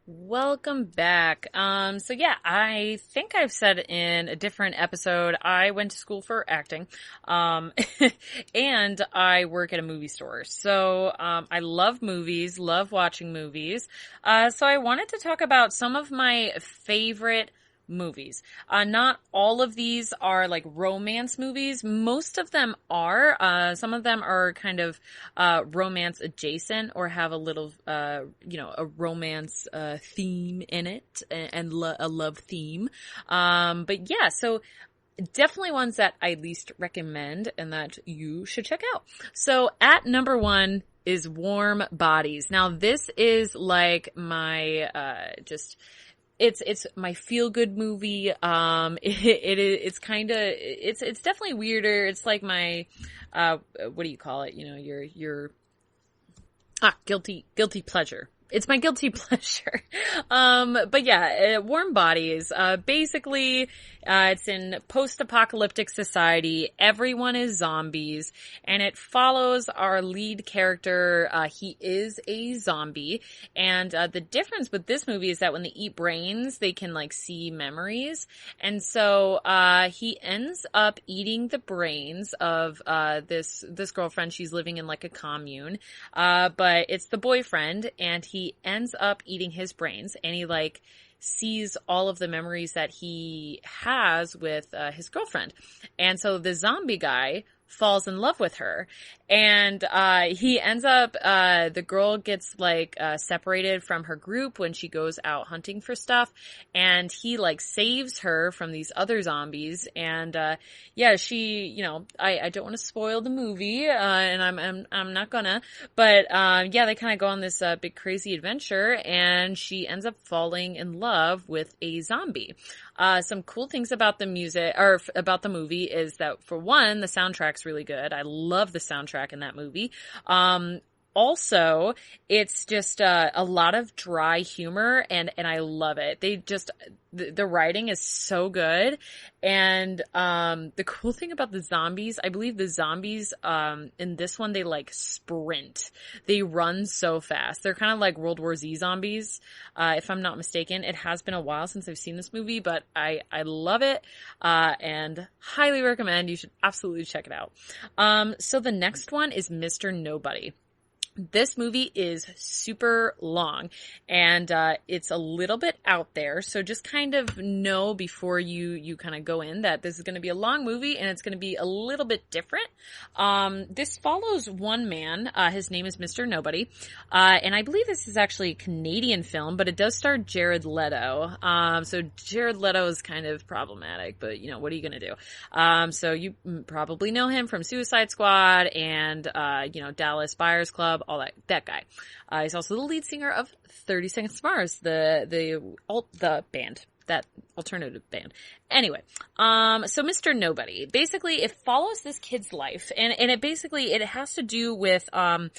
Welcome back. So yeah, I think I've said in a different episode, I went to school for acting, and I work at a movie store. So, I love movies, love watching movies. So I wanted to talk about some of my favorite movies. Not all of these are like romance movies. Most of them are. Some of them are kind of romance adjacent or have a little, a romance theme in it and a love theme. But yeah, so definitely ones that I least recommend and that you should check out. So at number 1 is Warm Bodies. Now this is like my It's my feel good movie. It's definitely weirder. It's like my, what do you call it? Your guilty pleasure. It's my guilty pleasure. But yeah, Warm Bodies, basically, it's in post-apocalyptic society. Everyone is zombies, and it follows our lead character. He is a zombie, and the difference with this movie is that when they eat brains, they can like see memories, and so he ends up eating the brains of this girlfriend. She's living in like a commune, but it's the boyfriend, and he ends up eating his brains, and he like sees all of the memories that he has with his girlfriend. And so the zombie guy falls in love with her, and he ends up the girl gets like separated from her group when she goes out hunting for stuff, and he like saves her from these other zombies. And yeah, she, I don't want to spoil the movie, and I'm not gonna, but yeah, they kind of go on this big crazy adventure, and she ends up falling in love with a zombie. Some cool things about the music, or about the movie, is that for one, the soundtrack's really good. I love the soundtrack in that movie. Also, it's just a lot of dry humor, and I love it. The writing is so good. And the cool thing about the zombies, I believe the zombies in this one, they like sprint. They run so fast. They're kind of like World War Z zombies, if I'm not mistaken. It has been a while since I've seen this movie, but I love it, and highly recommend. You should absolutely check it out. So the next one is Mr. Nobody. This movie is super long, and it's a little bit out there, so just kind of know before you kind of go in that this is going to be a long movie, and it's going to be a little bit different. This follows one man. His name is Mr. Nobody, and I believe this is actually a Canadian film, but it does star Jared Leto. So Jared Leto is kind of problematic, but, you know, what are you going to do? So you probably know him from Suicide Squad and, you know, Dallas Buyers Club, all that guy. He's also the lead singer of 30 Seconds to Mars, the band, that alternative band. Anyway, so Mr. Nobody, basically it follows this kid's life, and it has to do with, kind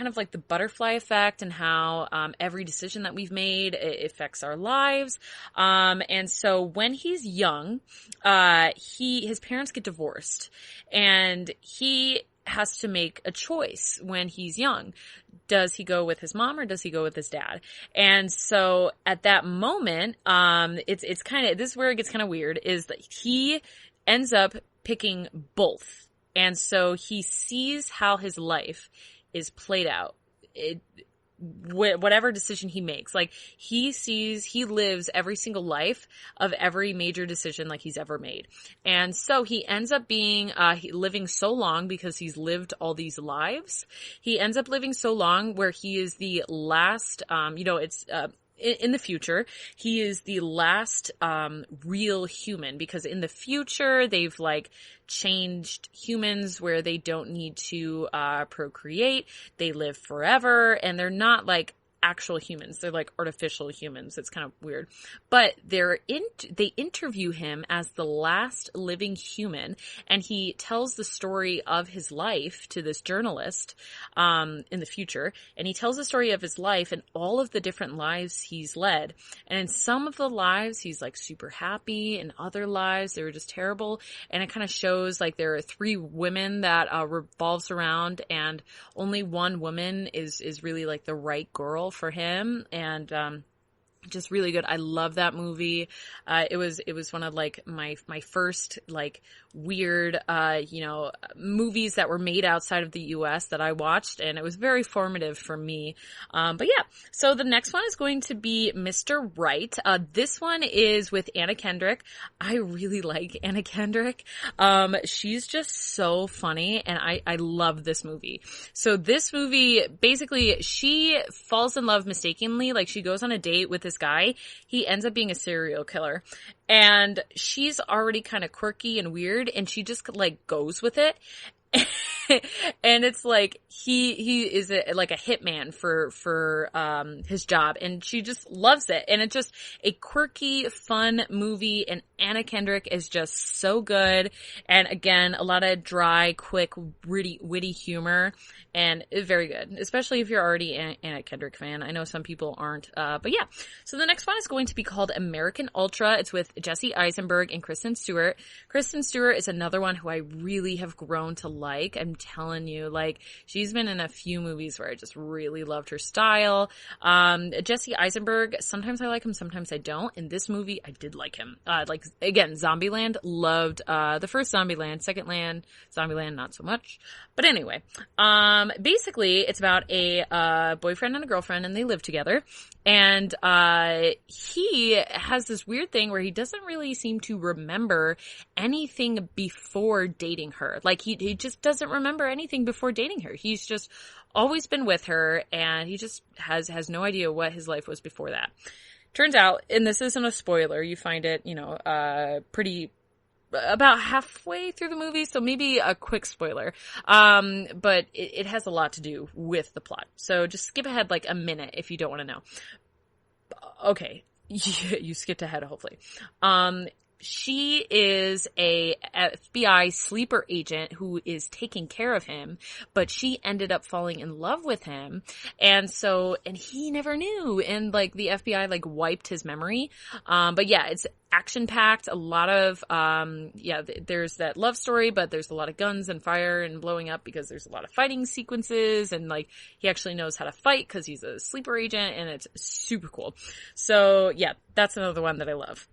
of like the butterfly effect and how, every decision that we've made, it affects our lives. And so when he's young, his parents get divorced, and he has to make a choice when he's young. Does he go with his mom or does he go with his dad? And so at that moment, it's kind of, this is where it gets kind of weird, is that he ends up picking both. And so he sees how his life is played out. Whatever decision he makes, like he lives every single life of every major decision like he's ever made. And so he ends up being, living so long because he's lived all these lives. He ends up living so long where he is the last, in the future, he is the last, real human, because in the future, they've like changed humans where they don't need to, procreate. They live forever, and they're not like actual humans. They're like artificial humans. It's kind of weird. But they interview him as the last living human, and he tells the story of his life to this journalist in the future. And he tells the story of his life and all of the different lives he's led. And in some of the lives, he's like super happy. In other lives, they were just terrible. And it kind of shows like there are 3 women that revolves around, and only one woman is really like the right girl for him. And just really good. I love that movie. It was one of like my first like weird, movies that were made outside of the US that I watched, and it was very formative for me. But yeah, so the next one is going to be Mr. Right. This one is with Anna Kendrick. I really like Anna Kendrick. She's just so funny, and I love this movie. So this movie, basically, she falls in love mistakenly. Like, she goes on a date with this guy. He ends up being a serial killer. And she's already kind of quirky and weird, and she just like goes with it. And it's like he is like a hitman for his job, and she just loves it. And it's just a quirky, fun movie, and Anna Kendrick is just so good. And again, a lot of dry, quick, witty humor, and it's very good, especially if you're already an Anna Kendrick fan. I know some people aren't, but yeah. So the next one is going to be called American Ultra. It's with Jesse Eisenberg and Kristen Stewart. Kristen Stewart is another one who I really have grown to like. I'm telling you, like, she's been in a few movies where I just really loved her style. Jesse Eisenberg, sometimes I like him, sometimes I don't. In this movie, I did like him. Like, again, Zombieland, loved, the first Zombieland, Zombieland, not so much. But anyway, basically, it's about a, boyfriend and a girlfriend, and they live together. And, he has this weird thing where he doesn't really seem to remember anything before dating her. Like, he just doesn't remember anything before dating her. He's just always been with her, and he just has no idea what his life was before that. Turns out, and this isn't a spoiler, you find it, pretty about halfway through the movie, so maybe a quick spoiler. But it has a lot to do with the plot. So just skip ahead like a minute if you don't want to know. Okay. You skipped ahead, hopefully. She is a FBI sleeper agent who is taking care of him, but she ended up falling in love with him. And he never knew. And like the FBI like wiped his memory. But yeah, it's action packed. A lot of, there's that love story, but there's a lot of guns and fire and blowing up because there's a lot of fighting sequences. And like, he actually knows how to fight because he's a sleeper agent, and it's super cool. So yeah, that's another one that I love.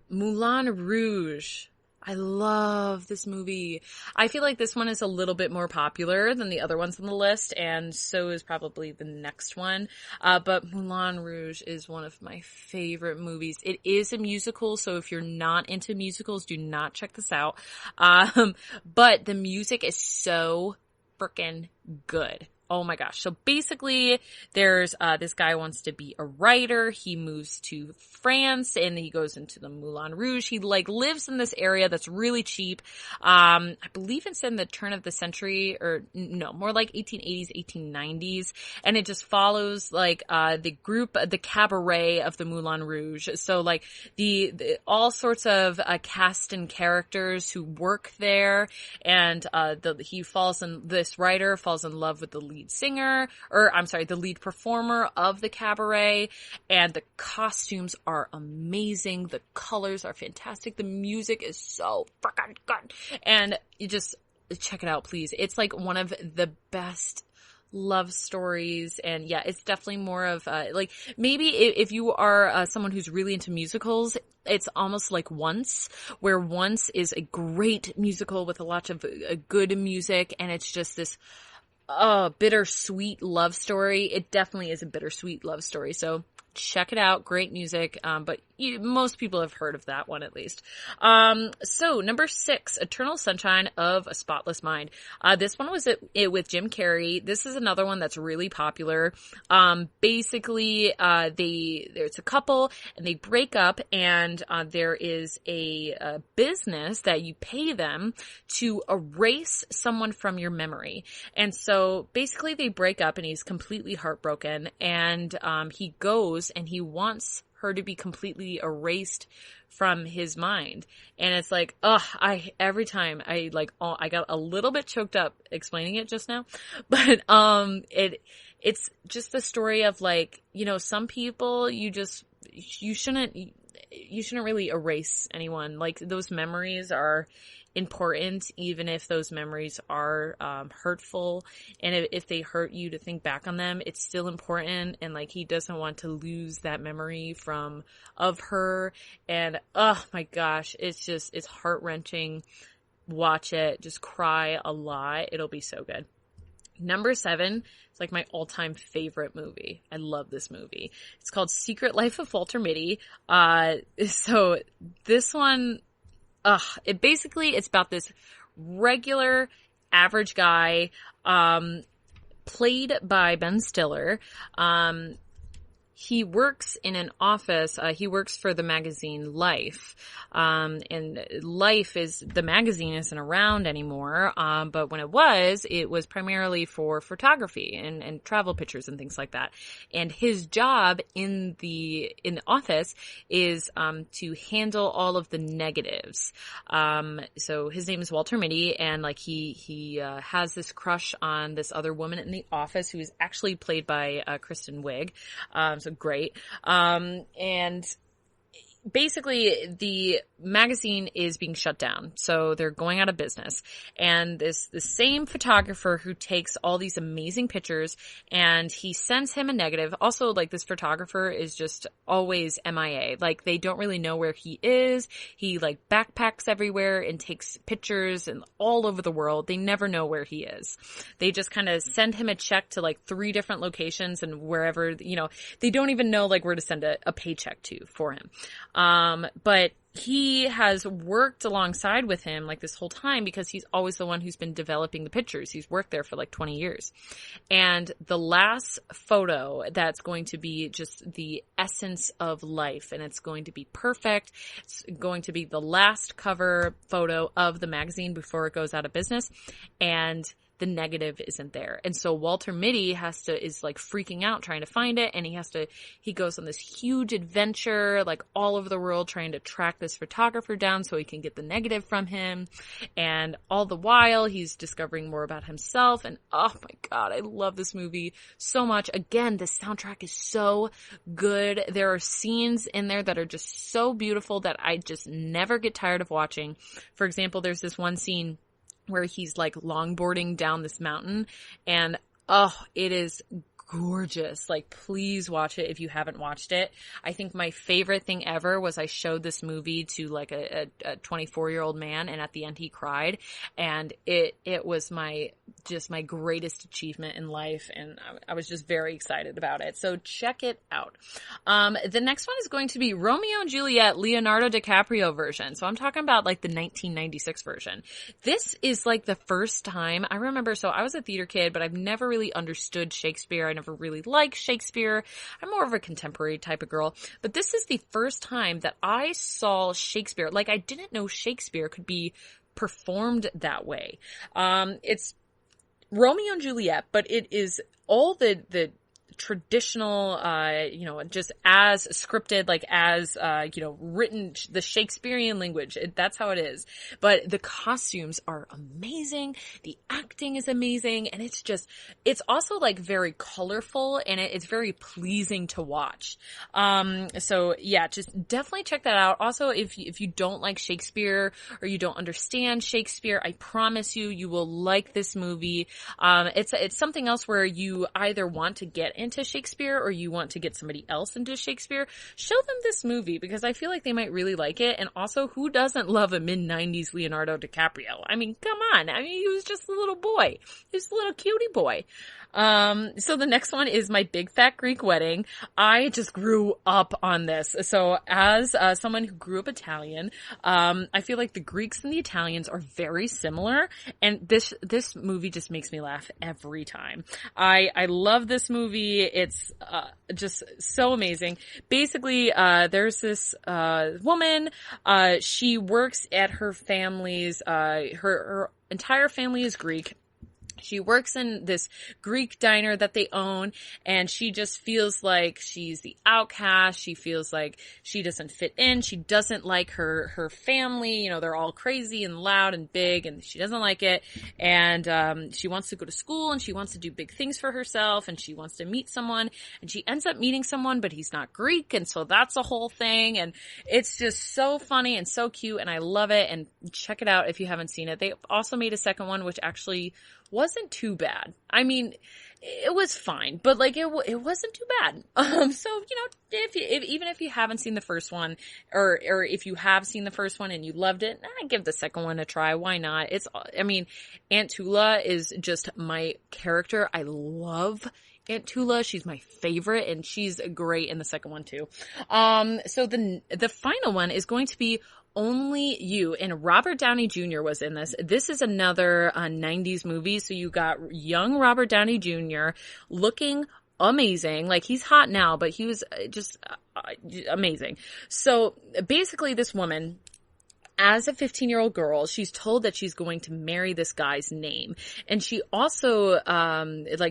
Moulin Rouge. I love this movie. I feel like this one is a little bit more popular than the other ones on the list, and so is probably the next one. But Moulin Rouge is one of my favorite movies. It is a musical, so if you're not into musicals, do not check this out. But the music is so freaking good. Oh my gosh. So basically there's, this guy wants to be a writer. He moves to France and he goes into the Moulin Rouge. He like lives in this area that's really cheap. I believe it's in the turn of the century, or no, more like 1880s, 1890s. And it just follows like, the group, the cabaret of the Moulin Rouge. So like the all sorts of, cast and characters who work there. And, this writer falls in love with the lead the lead performer of the cabaret, and the costumes are amazing. The colors are fantastic. The music is so freaking good. And you just check it out, please. It's like one of the best love stories, and yeah, it's definitely more of like maybe if you are someone who's really into musicals, it's almost like Once, where Once is a great musical with a lot of good music, and it's just this bittersweet love story. It definitely is a bittersweet love story. So check it out. Great music. But most people have heard of that one at least. So number 6, Eternal Sunshine of a Spotless Mind. This one was it with Jim Carrey. This is another one that's really popular. Basically, there's a couple and they break up, and there is a business that you pay them to erase someone from your memory. And so basically they break up and he's completely heartbroken, and he goes and he wants her to be completely erased from his mind. And it's like, every time I got a little bit choked up explaining it just now, but, it's just the story of like, some people you shouldn't really erase anyone. Like, those memories are important, even if those memories are hurtful, and if they hurt you to think back on them, it's still important. And like, he doesn't want to lose that memory of her. And oh my gosh, it's heart-wrenching. Watch it, just cry a lot. It'll be so good. Number 7, it's like my all-time favorite movie. I love this movie. It's called Secret Life of Walter Mitty. So this one, it's about this regular average guy, played by Ben Stiller. He works in an office. He works for the magazine Life. And Life the magazine isn't around anymore. But when it was primarily for photography and travel pictures and things like that. And his job in the office is, to handle all of the negatives. So his name is Walter Mitty, and like he has this crush on this other woman in the office who is actually played by, Kristen Wiig. So great. And basically the magazine is being shut down. So they're going out of business. And the same photographer who takes all these amazing pictures, and he sends him a negative. Also, like, this photographer is just always MIA. Like, they don't really know where he is. He like backpacks everywhere and takes pictures and all over the world. They never know where he is. They just kind of send him a check to like 3 different locations, and wherever, they don't even know like where to send a paycheck to for him. But he has worked alongside with him like this whole time, because he's always the one who's been developing the pictures. He's worked there for like 20 years. And the last photo that's going to be just the essence of life, and it's going to be perfect. It's going to be the last cover photo of the magazine before it goes out of business. And the negative isn't there. And so Walter Mitty is like freaking out trying to find it. And he goes on this huge adventure, like all over the world, trying to track this photographer down so he can get the negative from him. And all the while he's discovering more about himself. And oh my God, I love this movie so much. Again, the soundtrack is so good. There are scenes in there that are just so beautiful that I just never get tired of watching. For example, there's this one scene where he's like longboarding down this mountain, and it is gorgeous. Like, please watch it if you haven't watched it. I think my favorite thing ever was I showed this movie to like a 24-year-old man, and at the end he cried, and it was my greatest achievement in life, and I was just very excited about it. So check it out. The next one is going to be Romeo and Juliet, Leonardo DiCaprio version. So I'm talking about like the 1996 version. This is like the first time I remember. So I was a theater kid, but I've never really understood Shakespeare. I never really liked Shakespeare. I'm more of a contemporary type of girl, but this is the first time that I saw Shakespeare. Like, I didn't know Shakespeare could be performed that way. It's Romeo and Juliet, but it is all the traditional, just as scripted, like as, written, the Shakespearean language. That's how it is. But the costumes are amazing. The acting is amazing. And it's also like very colorful, and it's very pleasing to watch. So yeah, just definitely check that out. Also, if you don't like Shakespeare or you don't understand Shakespeare, I promise you will like this movie. It's something else where you either want to get into Shakespeare or you want to get somebody else into Shakespeare. Show them this movie, because I feel like they might really like it. And also, who doesn't love a mid-90s Leonardo DiCaprio? I mean, come on. I mean, he was just a little boy. He was a little cutie boy. So the next one is My Big Fat Greek Wedding. I just grew up on this. So as someone who grew up Italian, I feel like the Greeks and the Italians are very similar, and this movie just makes me laugh every time. I love this movie. It's just so amazing. Basically, there's this woman. She works at her family's. Her entire family is Greek. She works in this Greek diner that they own, and she just feels like she's the outcast. She feels like she doesn't fit in. She doesn't like her family. You know, they're all crazy and loud and big, and she doesn't like it. And she wants to go to school, and she wants to do big things for herself, and she wants to meet someone, and she ends up meeting someone, but he's not Greek, and so that's a whole thing. And it's just so funny and so cute, and I love it. And check it out if you haven't seen it. They also made a second one, which actually wasn't too bad. I mean, it was fine, but like it wasn't too bad. So, even if you haven't seen the first one, or if you have seen the first one and you loved it, give the second one a try. Why not? Aunt Tula is just my character. I love Aunt Tula. She's my favorite, and she's great in the second one too. So the final one is going to be Only You, and Robert Downey Jr. was in this. This is another 90s movie. So you got young Robert Downey Jr. looking amazing. Like, he's hot now, but he was just amazing. So basically, this woman, as a 15-year-old girl, she's told that she's going to marry this guy's name. And she also,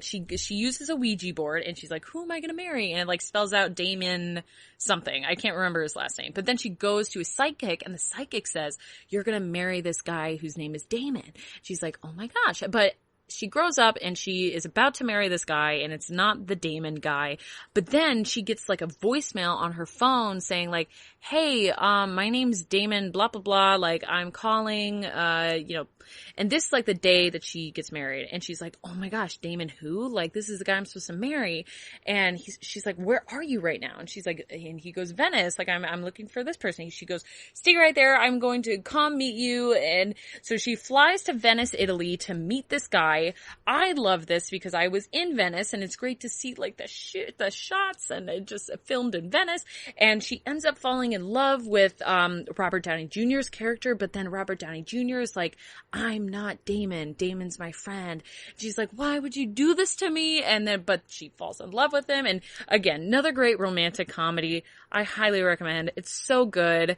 she uses a Ouija board, and she's like, who am I going to marry? And it like spells out Damon something. I can't remember his last name. But then she goes to a psychic, and the psychic says, you're going to marry this guy whose name is Damon. She's like, oh my gosh. But she grows up, and she is about to marry this guy, and it's not the Damon guy. But then she gets like a voicemail on her phone saying like, hey, my name's Damon, blah, blah, blah. Like, I'm calling, and this is like the day that she gets married. And she's like, oh my gosh, Damon who? Like, this is the guy I'm supposed to marry. And she's like, where are you right now? And she's like, and he goes, Venice. Like, I'm looking for this person. She goes, stay right there. I'm going to come meet you. And so she flies to Venice, Italy to meet this guy. I love this because I was in Venice, and it's great to see like the shots, and it just filmed in Venice. And she ends up falling in love with Robert Downey Jr.'s character, but then Robert Downey Jr. is like, I'm not Damon. Damon's my friend. She's like, why would you do this to me? But she falls in love with him. And again, another great romantic comedy. I highly recommend. It's so good.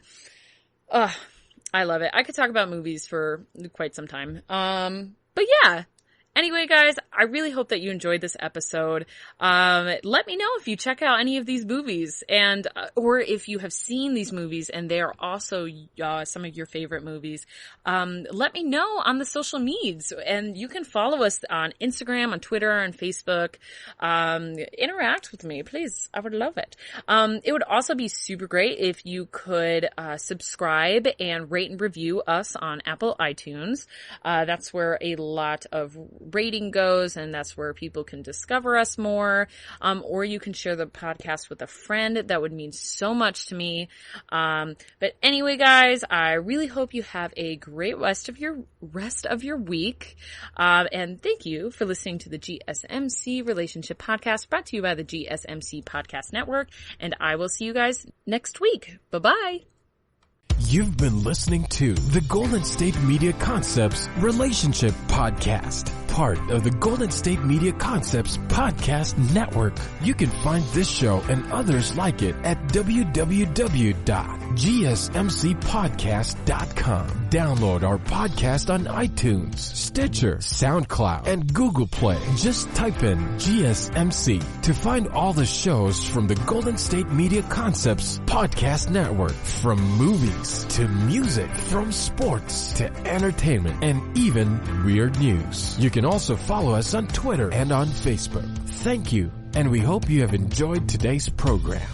I love it. I could talk about movies for quite some time. But yeah. Anyway, guys, I really hope that you enjoyed this episode. Let me know if you check out any of these movies, and or if you have seen these movies and they are also some of your favorite movies. Let me know on the social medias, and you can follow us on Instagram, on Twitter, on Facebook. Interact with me, please. I would love it. It would also be super great if you could subscribe and rate and review us on Apple iTunes. That's where a lot of rating goes, and that's where people can discover us more. Or you can share the podcast with a friend. That would mean so much to me. But anyway, guys, I really hope you have a great rest of your week. And thank you for listening to the GSMC Relationship Podcast, brought to you by the GSMC Podcast Network. And I will see you guys next week. Bye-bye. You've been listening to the Golden State Media Concepts Relationship Podcast, part of the Golden State Media Concepts Podcast Network. You can find this show and others like it at www.gsmcpodcast.com. Download our podcast on iTunes, Stitcher, SoundCloud, and Google Play. Just type in GSMC to find all the shows from the Golden State Media Concepts Podcast Network, from movies to music, from sports to entertainment, and even weird news. You can also follow us on Twitter and on Facebook. Thank you, and we hope you have enjoyed today's program.